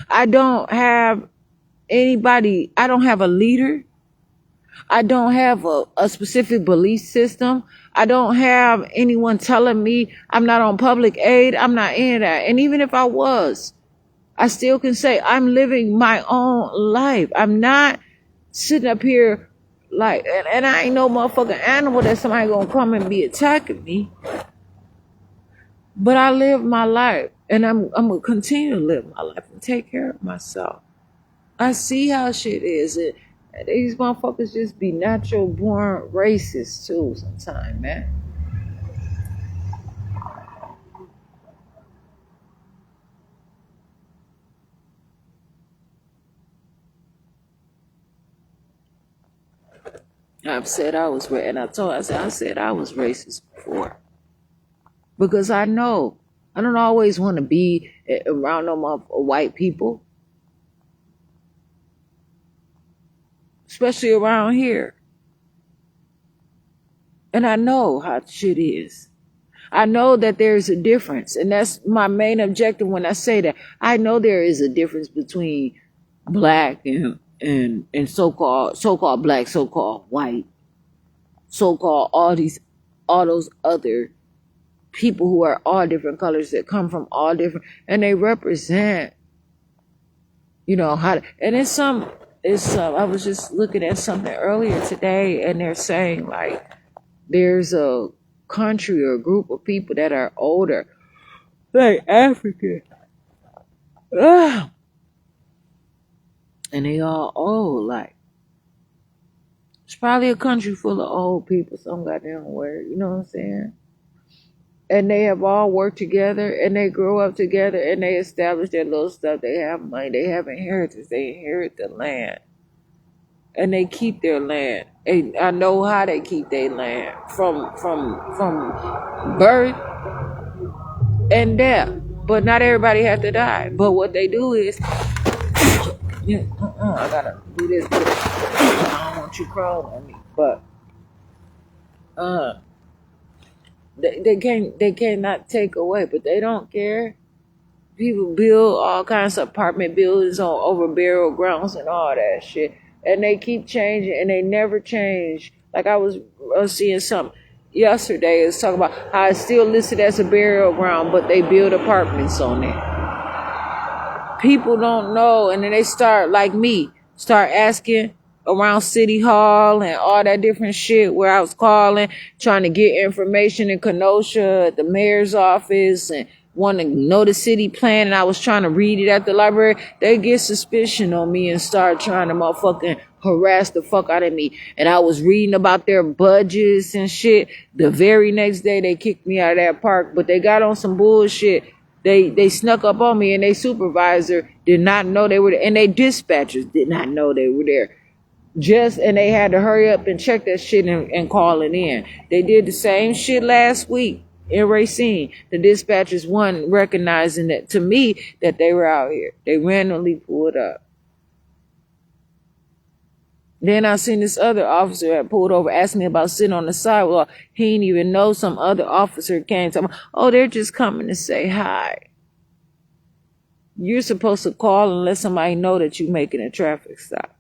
I don't have anybody. I don't have a leader. I don't have a specific belief system. I don't have anyone telling me I'm not on public aid. I'm not in that. And even if I was, I still can say I'm living my own life. I'm not sitting up here like, and I ain't no motherfucking animal that somebody gonna come and be attacking me. But I live my life, and I'm gonna continue to live my life and take care of myself. I see how shit is. These motherfuckers just be natural born racist too sometimes, man. I've said I was I said I was racist before. Because I know I don't always want to be around no white people. Especially around here. And I know how shit is. I know that there's a difference. And that's my main objective when I say that. I know there is a difference between black and so-called black, so-called white, so-called all those other people who are all different colors that come from all different, and they represent, you know, how, and I was just looking at something earlier today, and they're saying like there's a country or a group of people that are older, like African. And they all old, like. It's probably a country full of old people, some goddamn where, you know what I'm saying? And they have all worked together and they grow up together and they establish their little stuff. They have money, they have inheritance, they inherit the land. And they keep their land. And I know how they keep their land from birth and death. But not everybody has to die. But what they do is, yeah, I gotta do this. I don't want you crawling on me. But they cannot take away, but they don't care. People build all kinds of apartment buildings on over burial grounds and all that shit, and they keep changing, and they never change. Like I was seeing something yesterday, it's talking about how it's still listed as a burial ground, but they build apartments on it. People don't know, and then they start like me, start asking around City Hall and all that different shit where I was calling, trying to get information in Kenosha at the mayor's office and want to know the city plan, and I was trying to read it at the library. They get suspicion on me and start trying to motherfucking harass the fuck out of me. And I was reading about their budgets and shit. The very next day they kicked me out of that park, but they got on some bullshit. They snuck up on me, and they supervisor did not know they were there, and they dispatchers did not know they were there. And they had to hurry up and check that shit and call it in. They did the same shit last week in Racine. The dispatchers wasn't recognizing that, to me, that they were out here. They randomly pulled up. Then I seen this other officer that pulled over, asked me about sitting on the sidewalk. He didn't even know. Some other officer came to me. Oh, they're just coming to say hi. You're supposed to call and let somebody know that you're making a traffic stop.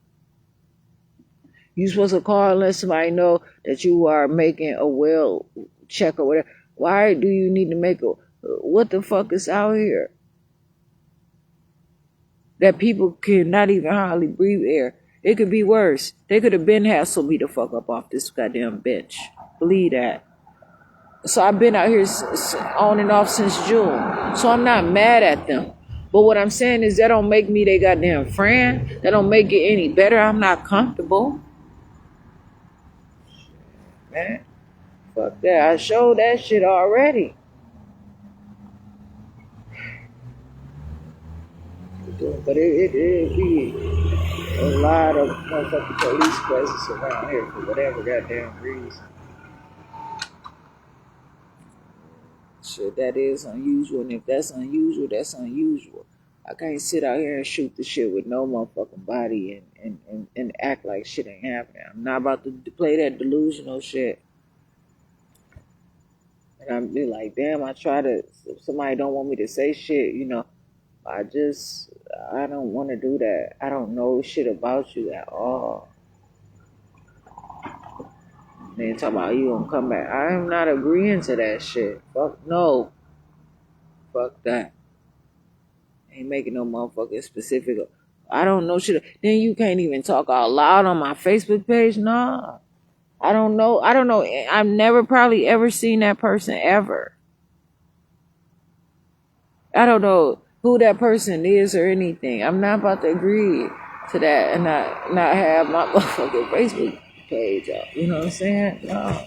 You're supposed to call and let somebody know that you are making a well check or whatever. Why do you need to make what the fuck is out here? That people cannot even hardly breathe air. It could be worse. They could have been hassled me the fuck up off this goddamn bench. Believe that. So I've been out here on and off since June. So I'm not mad at them. But what I'm saying is that don't make me their goddamn friend. That don't make it any better. I'm not comfortable. Man, fuck that. I showed that shit already. But it be a lot of motherfucking police presence around here for whatever goddamn reason. Shit, that is unusual. And if that's unusual, that's unusual. I can't sit out here and shoot the shit with no motherfucking body and act like shit ain't happening. I'm not about to play that delusional shit. And I'm be like, damn, if somebody don't want me to say shit, you know, I don't want to do that. I don't know shit about you at all. Then talk about you gonna come back. I am not agreeing to that shit. Fuck no. Fuck that. Ain't making no motherfucking specific. I don't know shit. Then you can't even talk out loud on my Facebook page. Nah. I don't know. I've never probably ever seen that person ever. I don't know who that person is or anything. I'm not about to agree to that and not have my motherfucking Facebook page up. You know what I'm saying? No.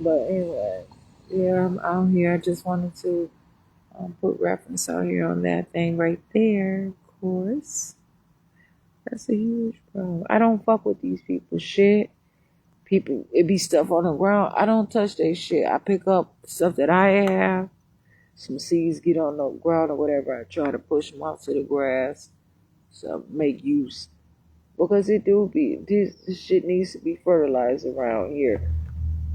But anyway, yeah, I'm out here. I just wanted to put reference out here on that thing right there, of course. That's a huge problem. I don't fuck with these people shit. People, it be stuff on the ground. I don't touch their shit. I pick up stuff that I have. Some seeds get on the ground or whatever. I try to push them out to the grass. So make use. Because this shit needs to be fertilized around here.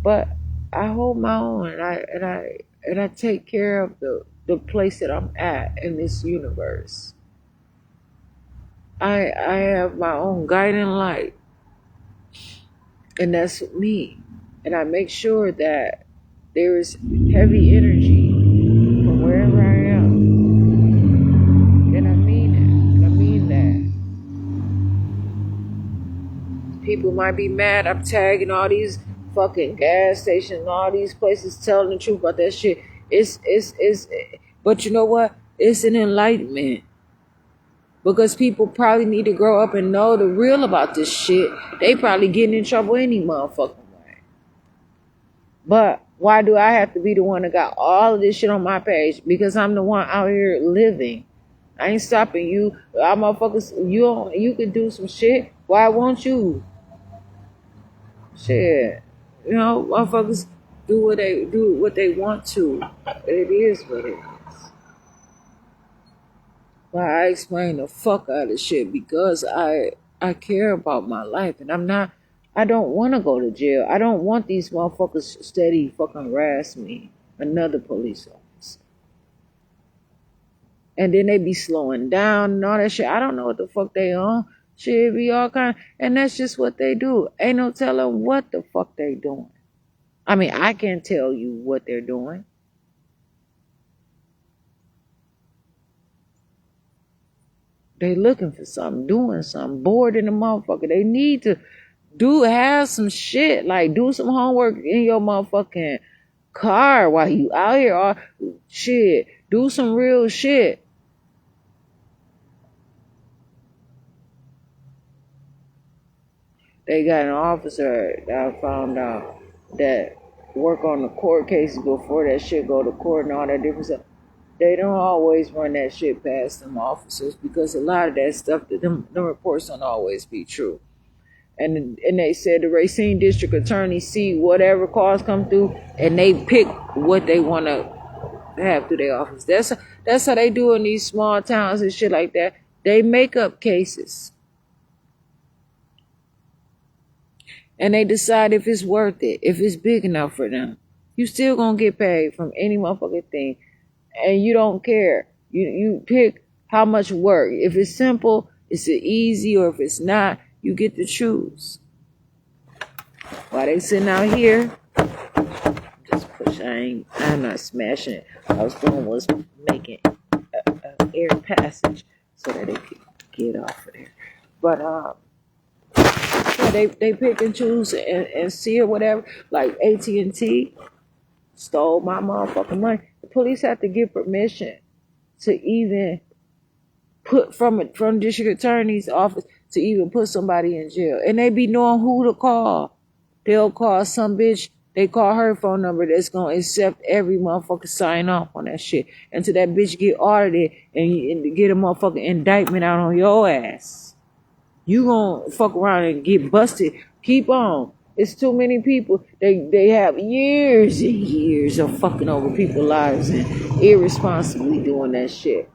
But I hold my own and I take care of the place that I'm at in this universe. I have my own guiding light. And that's me. And I make sure that there is heavy energy from wherever I am. And I mean it. And I mean that. People might be mad. I'm tagging all these fucking gas stations, all these places telling the truth about that shit. But you know what? It's an enlightenment. Because people probably need to grow up and know the real about this shit. They probably getting in trouble any motherfucking way. But why do I have to be the one that got all of this shit on my page? Because I'm the one out here living. I ain't stopping you. I motherfuckers, you can do some shit. Why won't you? Shit. You know, motherfuckers do what they want to. It is what it is. But I explain the fuck out of shit because I care about my life and I don't want to go to jail. I don't want these motherfuckers steady fucking harass me. Another police officer. And then they be slowing down and all that shit. I don't know what the fuck they on. Shit be all kind and that's just what they do. Ain't no telling what the fuck they doing. I mean, I can't tell you what they're doing. They looking for something, doing something, bored in the motherfucker. They need to have some shit, like do some homework in your motherfucking car while you out here or shit. Do some real shit. They got an officer that I found out that work on the court cases before that shit go to court and all that different stuff. They don't always run that shit past them officers because a lot of that stuff, them reports don't always be true. And they said the Racine District Attorney see whatever calls come through and they pick what they want to have through their office. That's how they do in these small towns and shit like that. They make up cases. And they decide if it's worth it, if it's big enough for them. You still gonna get paid from any motherfucking thing. And you don't care. You pick how much work. If it's simple, it's easy, or if it's not, you get to choose. While they sitting out here, just push. I'm not smashing it. I was doing was making an air passage so that they could get off of there. But yeah, they pick and choose and see or whatever. Like AT&T stole my motherfucking money. The police have to get permission to even put from district attorney's office to even put somebody in jail. And they be knowing who to call. They'll call some bitch. They call her phone number that's going to accept every motherfucker sign off on that shit. Until that bitch get audited and get a motherfucking indictment out on your ass. You gonna fuck around and get busted. Keep on. It's too many people. They have years and years of fucking over people's lives and irresponsibly doing that shit.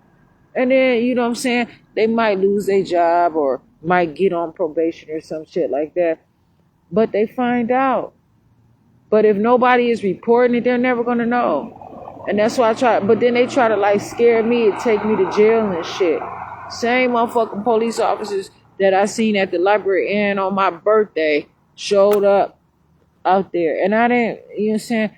And then, you know what I'm saying? They might lose their job or might get on probation or some shit like that. But they find out. But if nobody is reporting it, they're never going to know. And that's why I try. But then they try to like scare me and take me to jail and shit. Same motherfucking police officers that I seen at the library and on my birthday showed up out there. And I didn't, you know what I'm saying?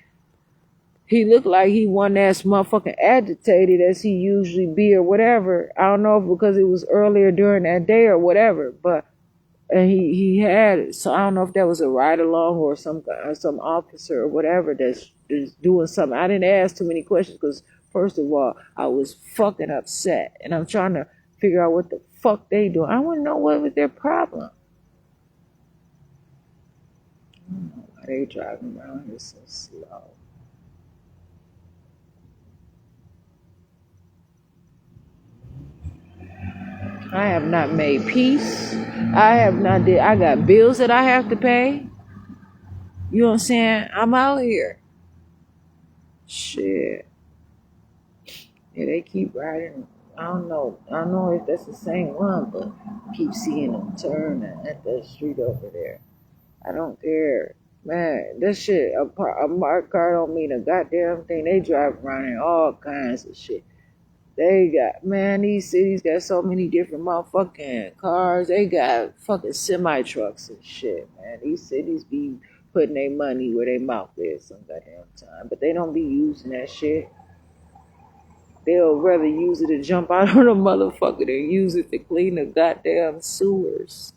He looked like he wasn't as motherfucking agitated as he usually be or whatever. I don't know if because it was earlier during that day or whatever, but and he had it. So I don't know if that was a ride along or some officer or whatever that's doing something. I didn't ask too many questions because first of all, I was fucking upset and I'm trying to figure out what the fuck they doing. I want to know what was their problem. I don't know why they driving around here so slow. I have not made peace. I got bills that I have to pay. You know what I'm saying? I'm out here. Shit. Yeah, they keep riding. I don't know if that's the same one, but I keep seeing them turn at that street over there. I don't care. Man, that shit, a marked car don't mean a goddamn thing. They drive around in all kinds of shit. They got, man, these cities got so many different motherfucking cars. They got fucking semi-trucks and shit, man. These cities be putting their money where their mouth is some goddamn time. But they don't be using that shit. They'll rather use it to jump out on a motherfucker than use it to clean the goddamn sewers.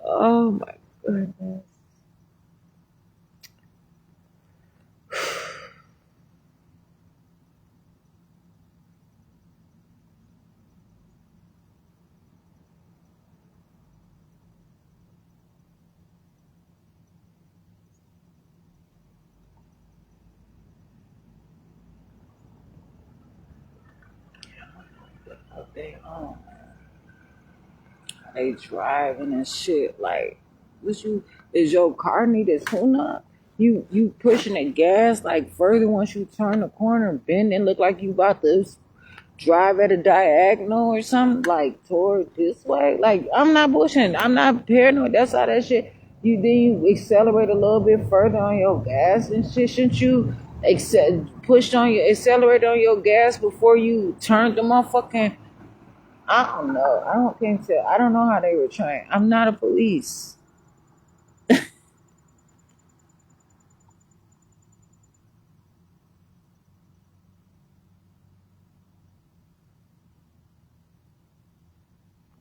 Oh my goodness. They driving and shit. Like, what you is your car need a tune up? You pushing the gas like further once you turn the corner, bend and look like you about to drive at a diagonal or something like toward this way. Like, I'm not pushing. I'm not paranoid. That's how that shit. You accelerate a little bit further on your gas and shit. Shouldn't you accelerate on your gas before you turn the motherfucking? I don't know. Can't tell. I don't know how they were trained. I'm not a police.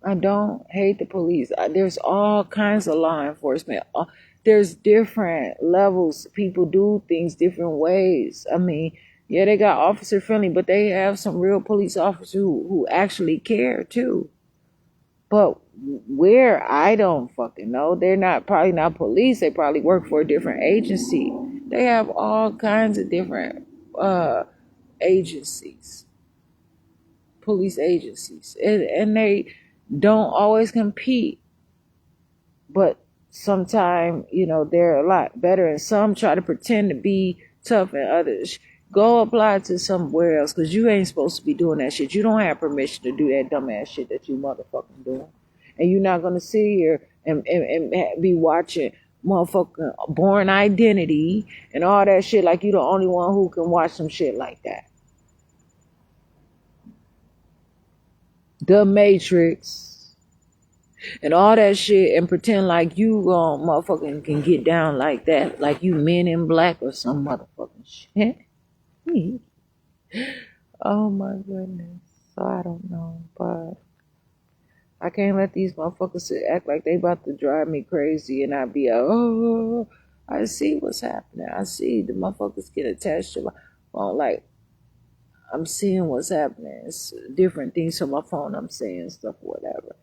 I don't hate the police. There's all kinds of law enforcement. There's different levels. People do things different ways. I mean, yeah, they got officer friendly, but they have some real police officers who actually care too. But where, I don't fucking know. They're probably not police. They probably work for a different agency. They have all kinds of different agencies, police agencies, and they don't always compete. But sometimes, they're a lot better, and some try to pretend to be tough, and others go apply to somewhere else, because you ain't supposed to be doing that shit. You don't have permission to do that dumbass shit that you motherfucking doing. And you're not going to sit here and be watching motherfucking Born Identity and all that shit like you the only one who can watch some shit like that. The Matrix and all that shit, and pretend like you motherfucking can get down like that, like you Men in Black or some motherfucking shit. Oh my goodness. So I don't know, but I can't let these motherfuckers act like they about to drive me crazy, and I be I see what's happening. I see the motherfuckers get attached to my phone. Like, I'm seeing what's happening. It's different things on my phone. I'm saying stuff, whatever.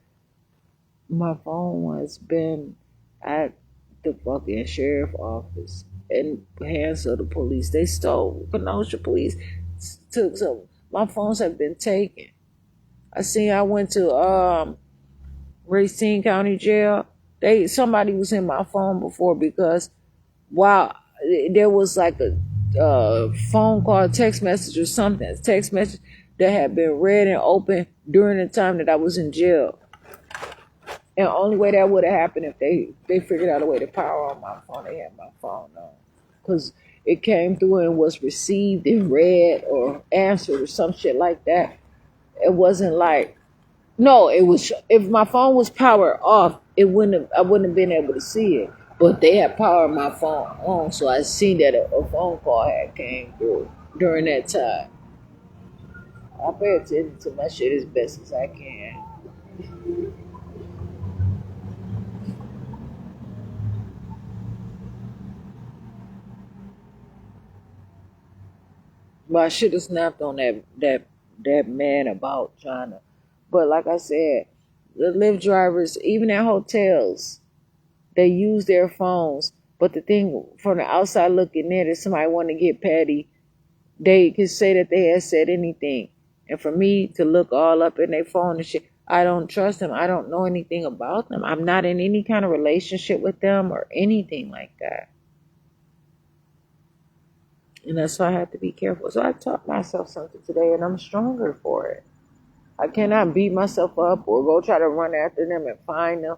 My phone has been at the fucking sheriff office in hands of the police. They stole. Kenosha police took some. My phones have been taken. I went to Racine County Jail. Somebody was in my phone before, because while there was like a phone call, text message or something, text message that had been read and opened during the time that I was in jail. And the only way that would have happened if they figured out a way to power on my phone. They had my phone on, because it came through and was received and read or answered or some shit like that. It wasn't like, no, it was, if my phone was powered off, I wouldn't have been able to see it. But they had powered my phone on, so I seen that a phone call had came through during that time. I pay attention to my shit as best as I can. But I should have snapped on that man about trying to. But like I said, the Lyft drivers, even at hotels, they use their phones. But the thing, from the outside looking in, if somebody want to get petty, they can say that they had said anything. And for me to look all up in their phone and shit, I don't trust them. I don't know anything about them. I'm not in any kind of relationship with them or anything like that. And that's why I have to be careful. So I taught myself something today, and I'm stronger for it. I cannot beat myself up or go try to run after them and find them.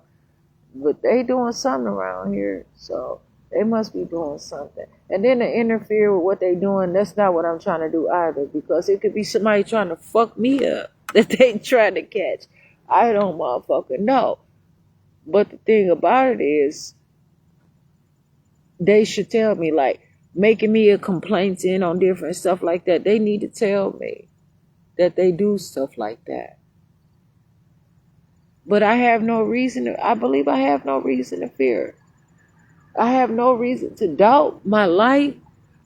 But they doing something around here, so they must be doing something. And then to interfere with what they doing, that's not what I'm trying to do either, because it could be somebody trying to fuck me up that they trying to catch. I don't motherfucking know. But the thing about it is, they should tell me, like, making me a complaint in on different stuff like that. They need to tell me that they do stuff like that. But I have no reason I believe I have no reason to fear. I have no reason to doubt my life.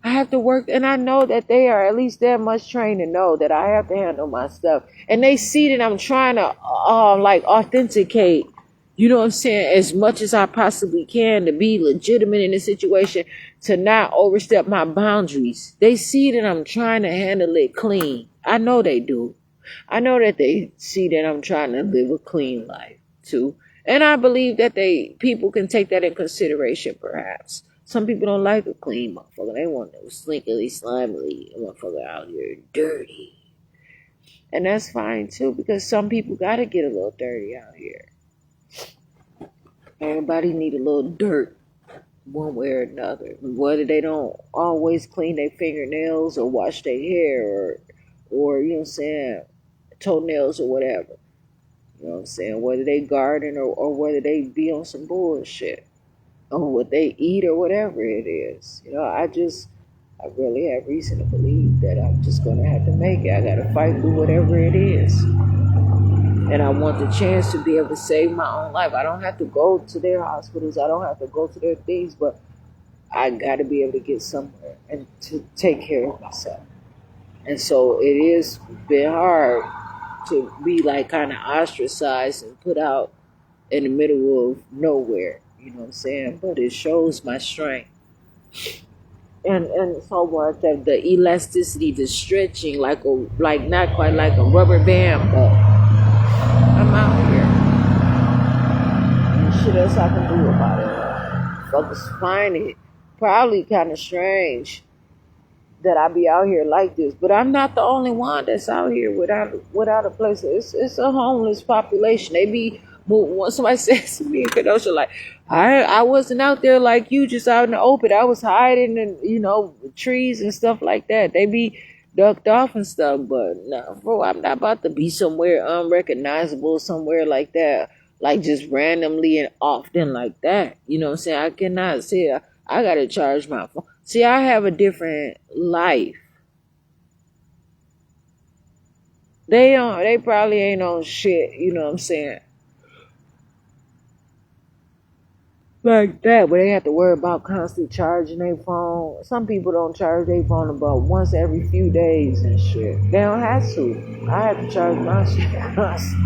I have to work, and I know that they are at least that much trained to know that I have to handle my stuff. And they see that I'm trying to authenticate, you know what I'm saying, as much as I possibly can to be legitimate in this situation, to not overstep my boundaries. They see that I'm trying to handle it clean. I know they do. I know that they see that I'm trying to live a clean life too. And I believe that people can take that in consideration perhaps. Some people don't like a clean motherfucker. They want no slinkily, slimily motherfucker out here dirty. And that's fine too, because some people gotta get a little dirty out here. Everybody need a little dirt one way or another. Whether they don't always clean their fingernails or wash their hair or you know what I'm saying, toenails or whatever. You know what I'm saying? Whether they garden or whether they be on some bullshit. Or what they eat or whatever it is. You know, I really have reason to believe that I'm just gonna have to make it. I gotta fight through whatever it is. And I want the chance to be able to save my own life. I don't have to go to their hospitals. I don't have to go to their things, but I got to be able to get somewhere and to take care of myself. And so it is been hard to be like kind of ostracized and put out in the middle of nowhere. You know what I'm saying? But it shows my strength. And so much of the elasticity, the stretching, like not quite like a rubber band, but I'm out here. And shit else I can do about it. Fuckers find it probably kind of strange that I be out here like this, but I'm not the only one that's out here without a place. It's a homeless population. They be when somebody says to me in Kenosha, like, I wasn't out there like you, just out in the open. I was hiding in trees and stuff like that. They be ducked off and stuff, but no, bro, I'm not about to be somewhere unrecognizable, somewhere like that, like just randomly and often like that. You know what I'm saying? I cannot say I gotta charge my phone. See, I have a different life. They probably ain't on shit, you know what I'm saying? Like that, where they have to worry about constantly charging their phone. Some people don't charge their phone about once every few days and shit. They don't have to. I have to charge my shit constantly.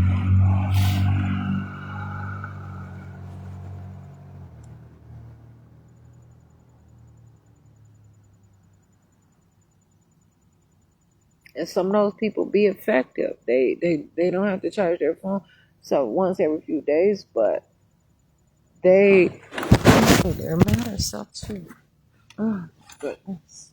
And some of those people be effective. They don't have to charge their phone so once every few days, but they're mad at stuff too. Oh goodness.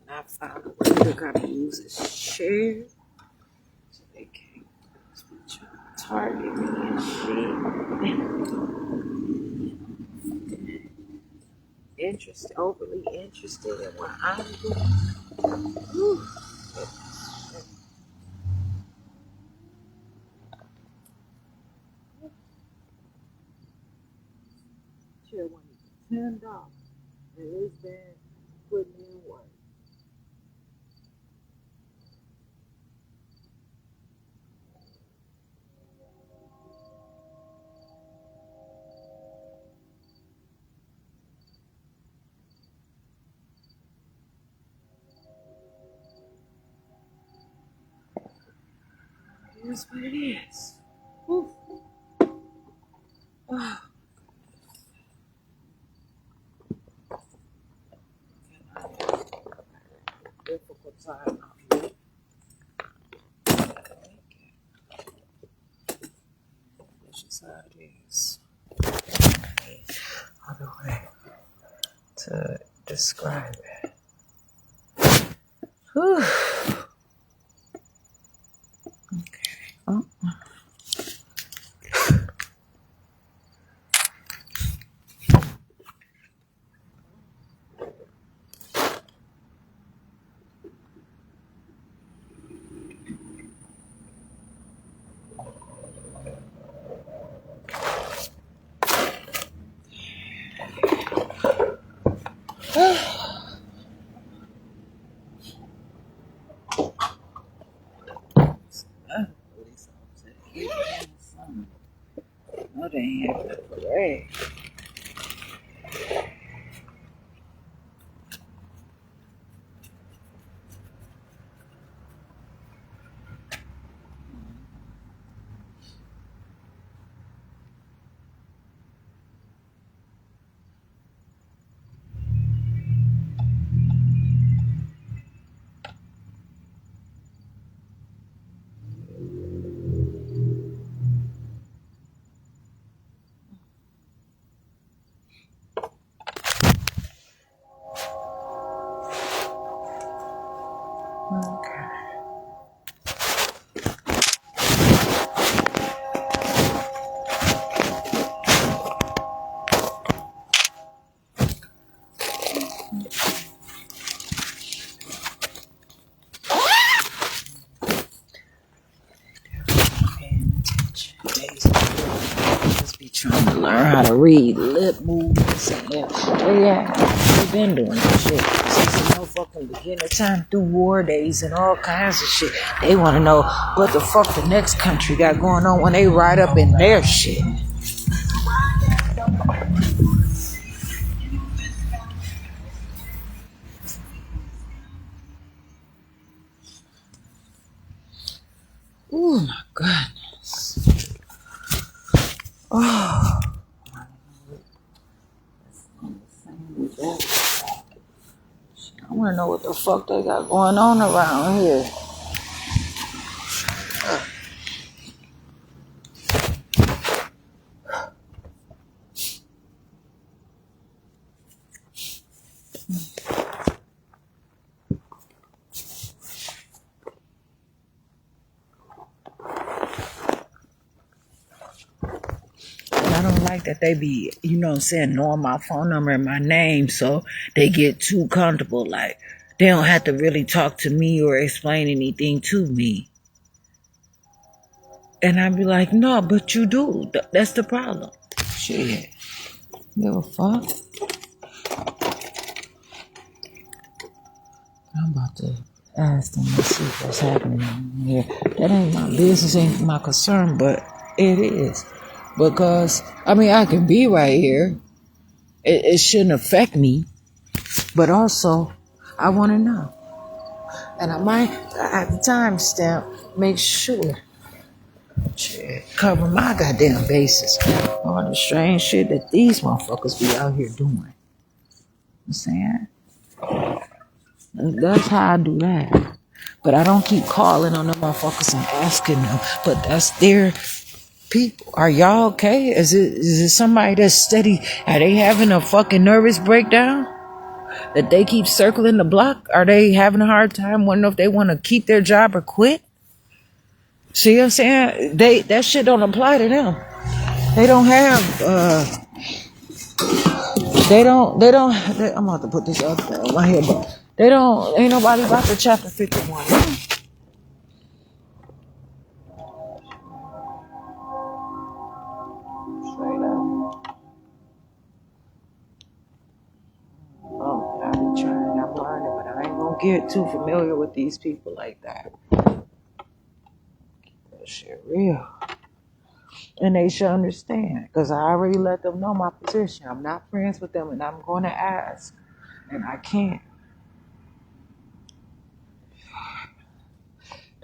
I found a way to kind of use a share so they can't target me and shit. Overly interested in what I'm doing. Whew. Share one $10. And it's been putting in work. Here's what it is. Whew. Oh. Difficult time out here. That's just how it is. Other way to describe it. Whew. Okay. Oh. No, they ain't having a parade. Okay. Paying attention. Just be trying to learn how to read lip movements and they've been doing this shit since the motherfucking beginning time through war days and all kinds of shit. They want to know what the fuck the next country got going on when they ride up in their shit. Oh my goodness. Oh. I want to know what the fuck they got going on around here. I don't like that they be, you know what I'm saying, knowing my phone number and my name, so they get too comfortable. Like, they don't have to really talk to me or explain anything to me. And I'd be like, no, but you do. That's the problem. Shit. Give a fuck. I'm about to ask them to see what's happening here. That ain't my business, ain't my concern, but it is. Because, I mean, I can be right here. It shouldn't affect me. But also, I want to know. And I might, at the timestamp, make sure. Shit, cover my goddamn bases. All the strange shit that these motherfuckers be out here doing. You saying? That's how I do that. But I don't keep calling on them motherfuckers and asking them. But that's their people. Are y'all okay? Is it somebody that's steady? Are they having a fucking nervous breakdown? That they keep circling the block? Are they having a hard time? Wondering if they want to keep their job or quit? See what I'm saying? That shit don't apply to them. They don't have I'm about to put this up there on my head, but ain't nobody about to chapter 51. Straight up. Oh, I be trying, I'm learning, but I ain't gonna get too familiar with these people like that. That shit real. And they should understand, because I already let them know my position. I'm not friends with them, and I'm going to ask, and I can't.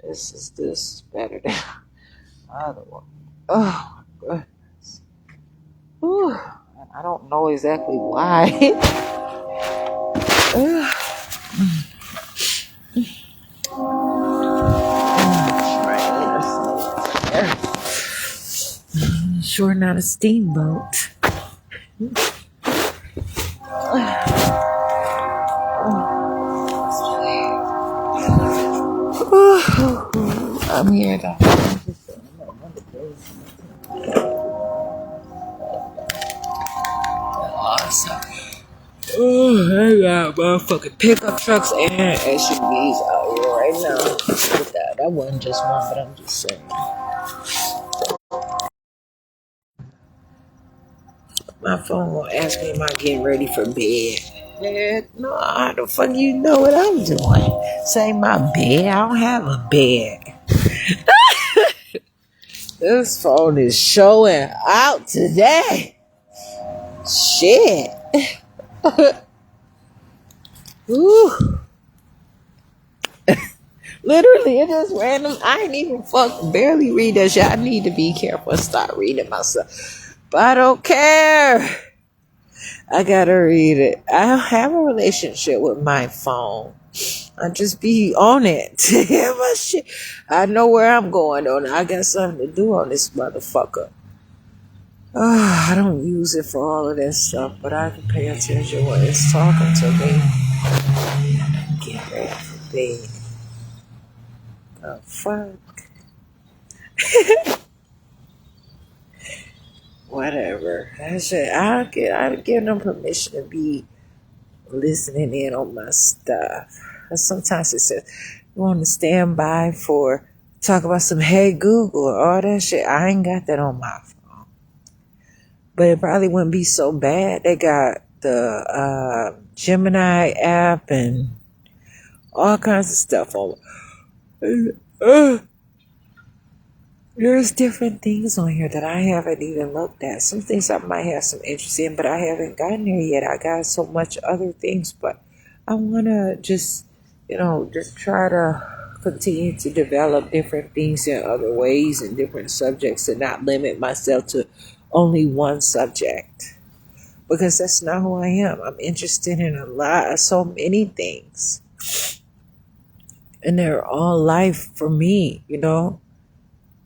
This is better than the other one. Oh my goodness. Whew. And I don't know exactly why. Sure not a steamboat. I'm here, guys. Awesome. Oh, I got motherfucking pickup trucks and SUVs out here right now. With that wasn't just one, but I'm just saying. My phone will ask me, am I getting ready for bed? Heck no, how the fuck you know what I'm doing? Say my bed, I don't have a bed. This phone is showing out today. Shit. Ooh. Literally, it is random. I ain't even barely read that shit. I need to be careful and start reading myself. But I don't care. I gotta read it. I don't have a relationship with my phone. I just be on it. My shit. I know where I'm going on. I got something to do on this motherfucker. I don't use it for all of that stuff, but I can pay attention when it's talking to me. Get ready for bed. Oh, fuck. Whatever. I'll give them permission to be listening in on my stuff. Sometimes it says you want to stand by for talk about some Hey Google or all that shit. I ain't got that on my phone. But it probably wouldn't be so bad. They got the Gemini app and all kinds of stuff on. There's different things on here that I haven't even looked at. Some things I might have some interest in, but I haven't gotten there yet. I got so much other things, but I want to just try to continue to develop different things in other ways and different subjects and not limit myself to only one subject. Because that's not who I am. I'm interested in so many things. And they're all life for me,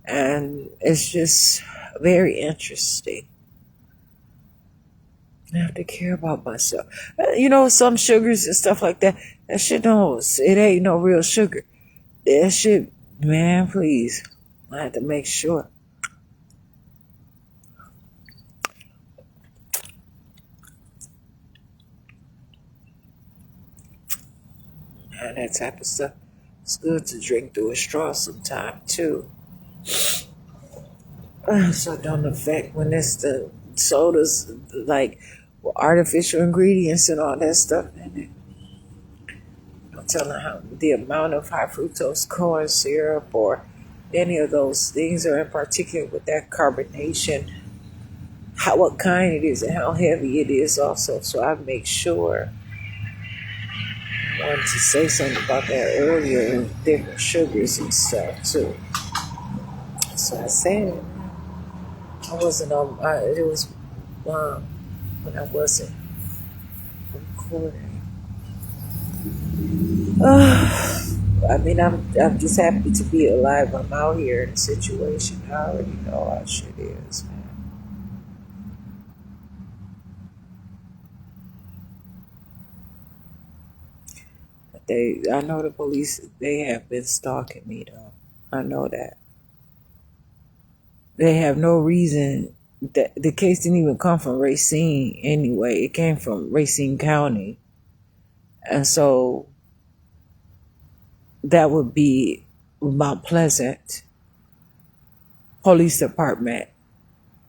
And it's just very interesting. I have to care about myself. Some sugars and stuff like that. That shit it ain't no real sugar. That shit, man, please. I have to make sure. And that type of stuff. It's good to drink through a straw sometime, too. So it don't affect when it's the sodas, like artificial ingredients and all that stuff in it. Don't tell them how the amount of high fructose corn syrup or any of those things, or in particular with that carbonation, what kind it is and how heavy it is also. So I make sure. I wanted to say something about that earlier, with different sugars and stuff too. So I said I wasn't on. It was when I wasn't recording. I'm just happy to be alive. I'm out here in a situation. I already know how shit is, man. I know the police, they have been stalking me though. I know that. They have no reason. The case didn't even come from Racine anyway. It came from Racine County. And so that would be Mount Pleasant Police Department,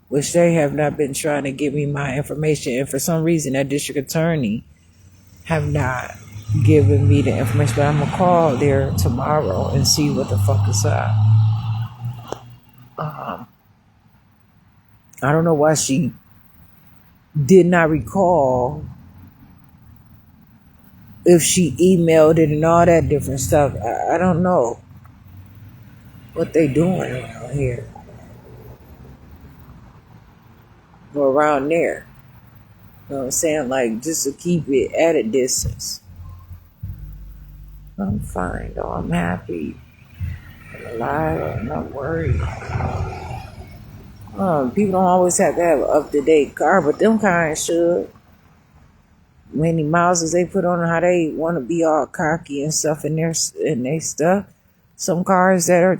which they have not been trying to give me my information. And for some reason, that district attorney have not given me the information. But I'm going to call there tomorrow and see what the fuck is up. I don't know why she did not recall if she emailed it and all that different stuff. I don't know what they doing around here or around there. You know what I'm saying? Like, just to keep it at a distance. I'm fine though. I'm happy. I'm alive. I'm not worried. People don't always have to have an up-to-date car, but them kinds should. Many miles as they put on how they want to be all cocky and stuff in their stuff. Some cars that are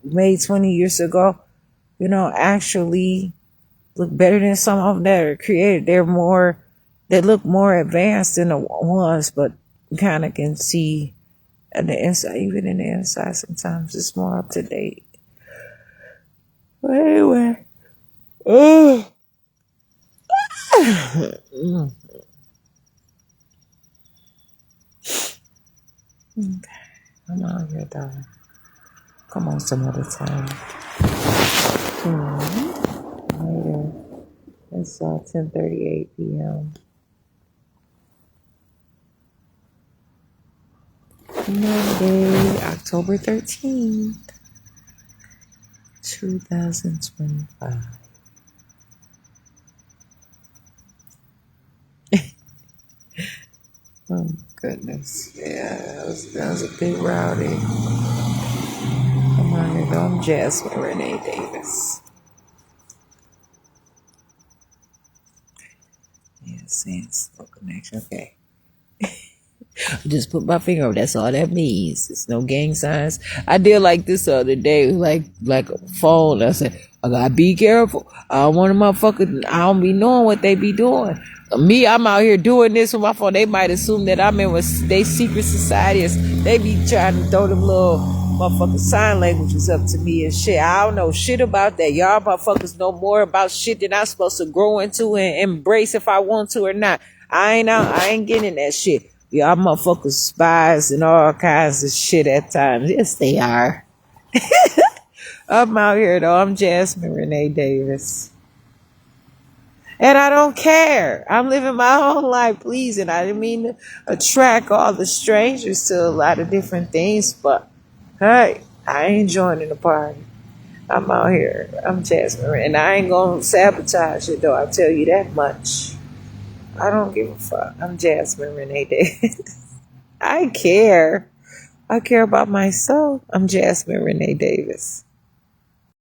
made 20 years ago, actually look better than some of them that are created. They look more advanced than the ones, but kind of can see on the inside, even in the inside, sometimes it's more up to date. But anyway, okay. I'm out here, darling. Come on some other time. Later. It's 10:38 p.m. Monday, October 13th, 2025. Oh my goodness. Yeah, that was a big rowdy. Come on, you know, I'm Jasmine Renee Davis. Yeah, saying slow connection. Okay. Just put my finger up. That's all that means. It's no gang signs. I did like this the other day, like a phone. I said, I gotta be careful. I don't want a motherfucker. I don't be knowing what they be doing. Me, I'm out here doing this with my phone. They might assume that I'm in with they secret societies. They be trying to throw them little motherfucking sign languages up to me and shit. I don't know shit about that. Y'all motherfuckers know more about shit than I'm supposed to grow into and embrace if I want to or not. I ain't getting that shit. Y'all motherfuckers spies and all kinds of shit at times. Yes, they are. I'm out here though. I'm Jasmine Renee Davis. And I don't care. I'm living my own life, please. And I didn't mean to attract all the strangers to a lot of different things. But, hey, I ain't joining the party. I'm out here. I'm Jasmine Renee. And I ain't going to sabotage it, though. I'll tell you that much. I don't give a fuck. I'm Jasmine Renee Davis. I care. I care about myself. I'm Jasmine Renee Davis.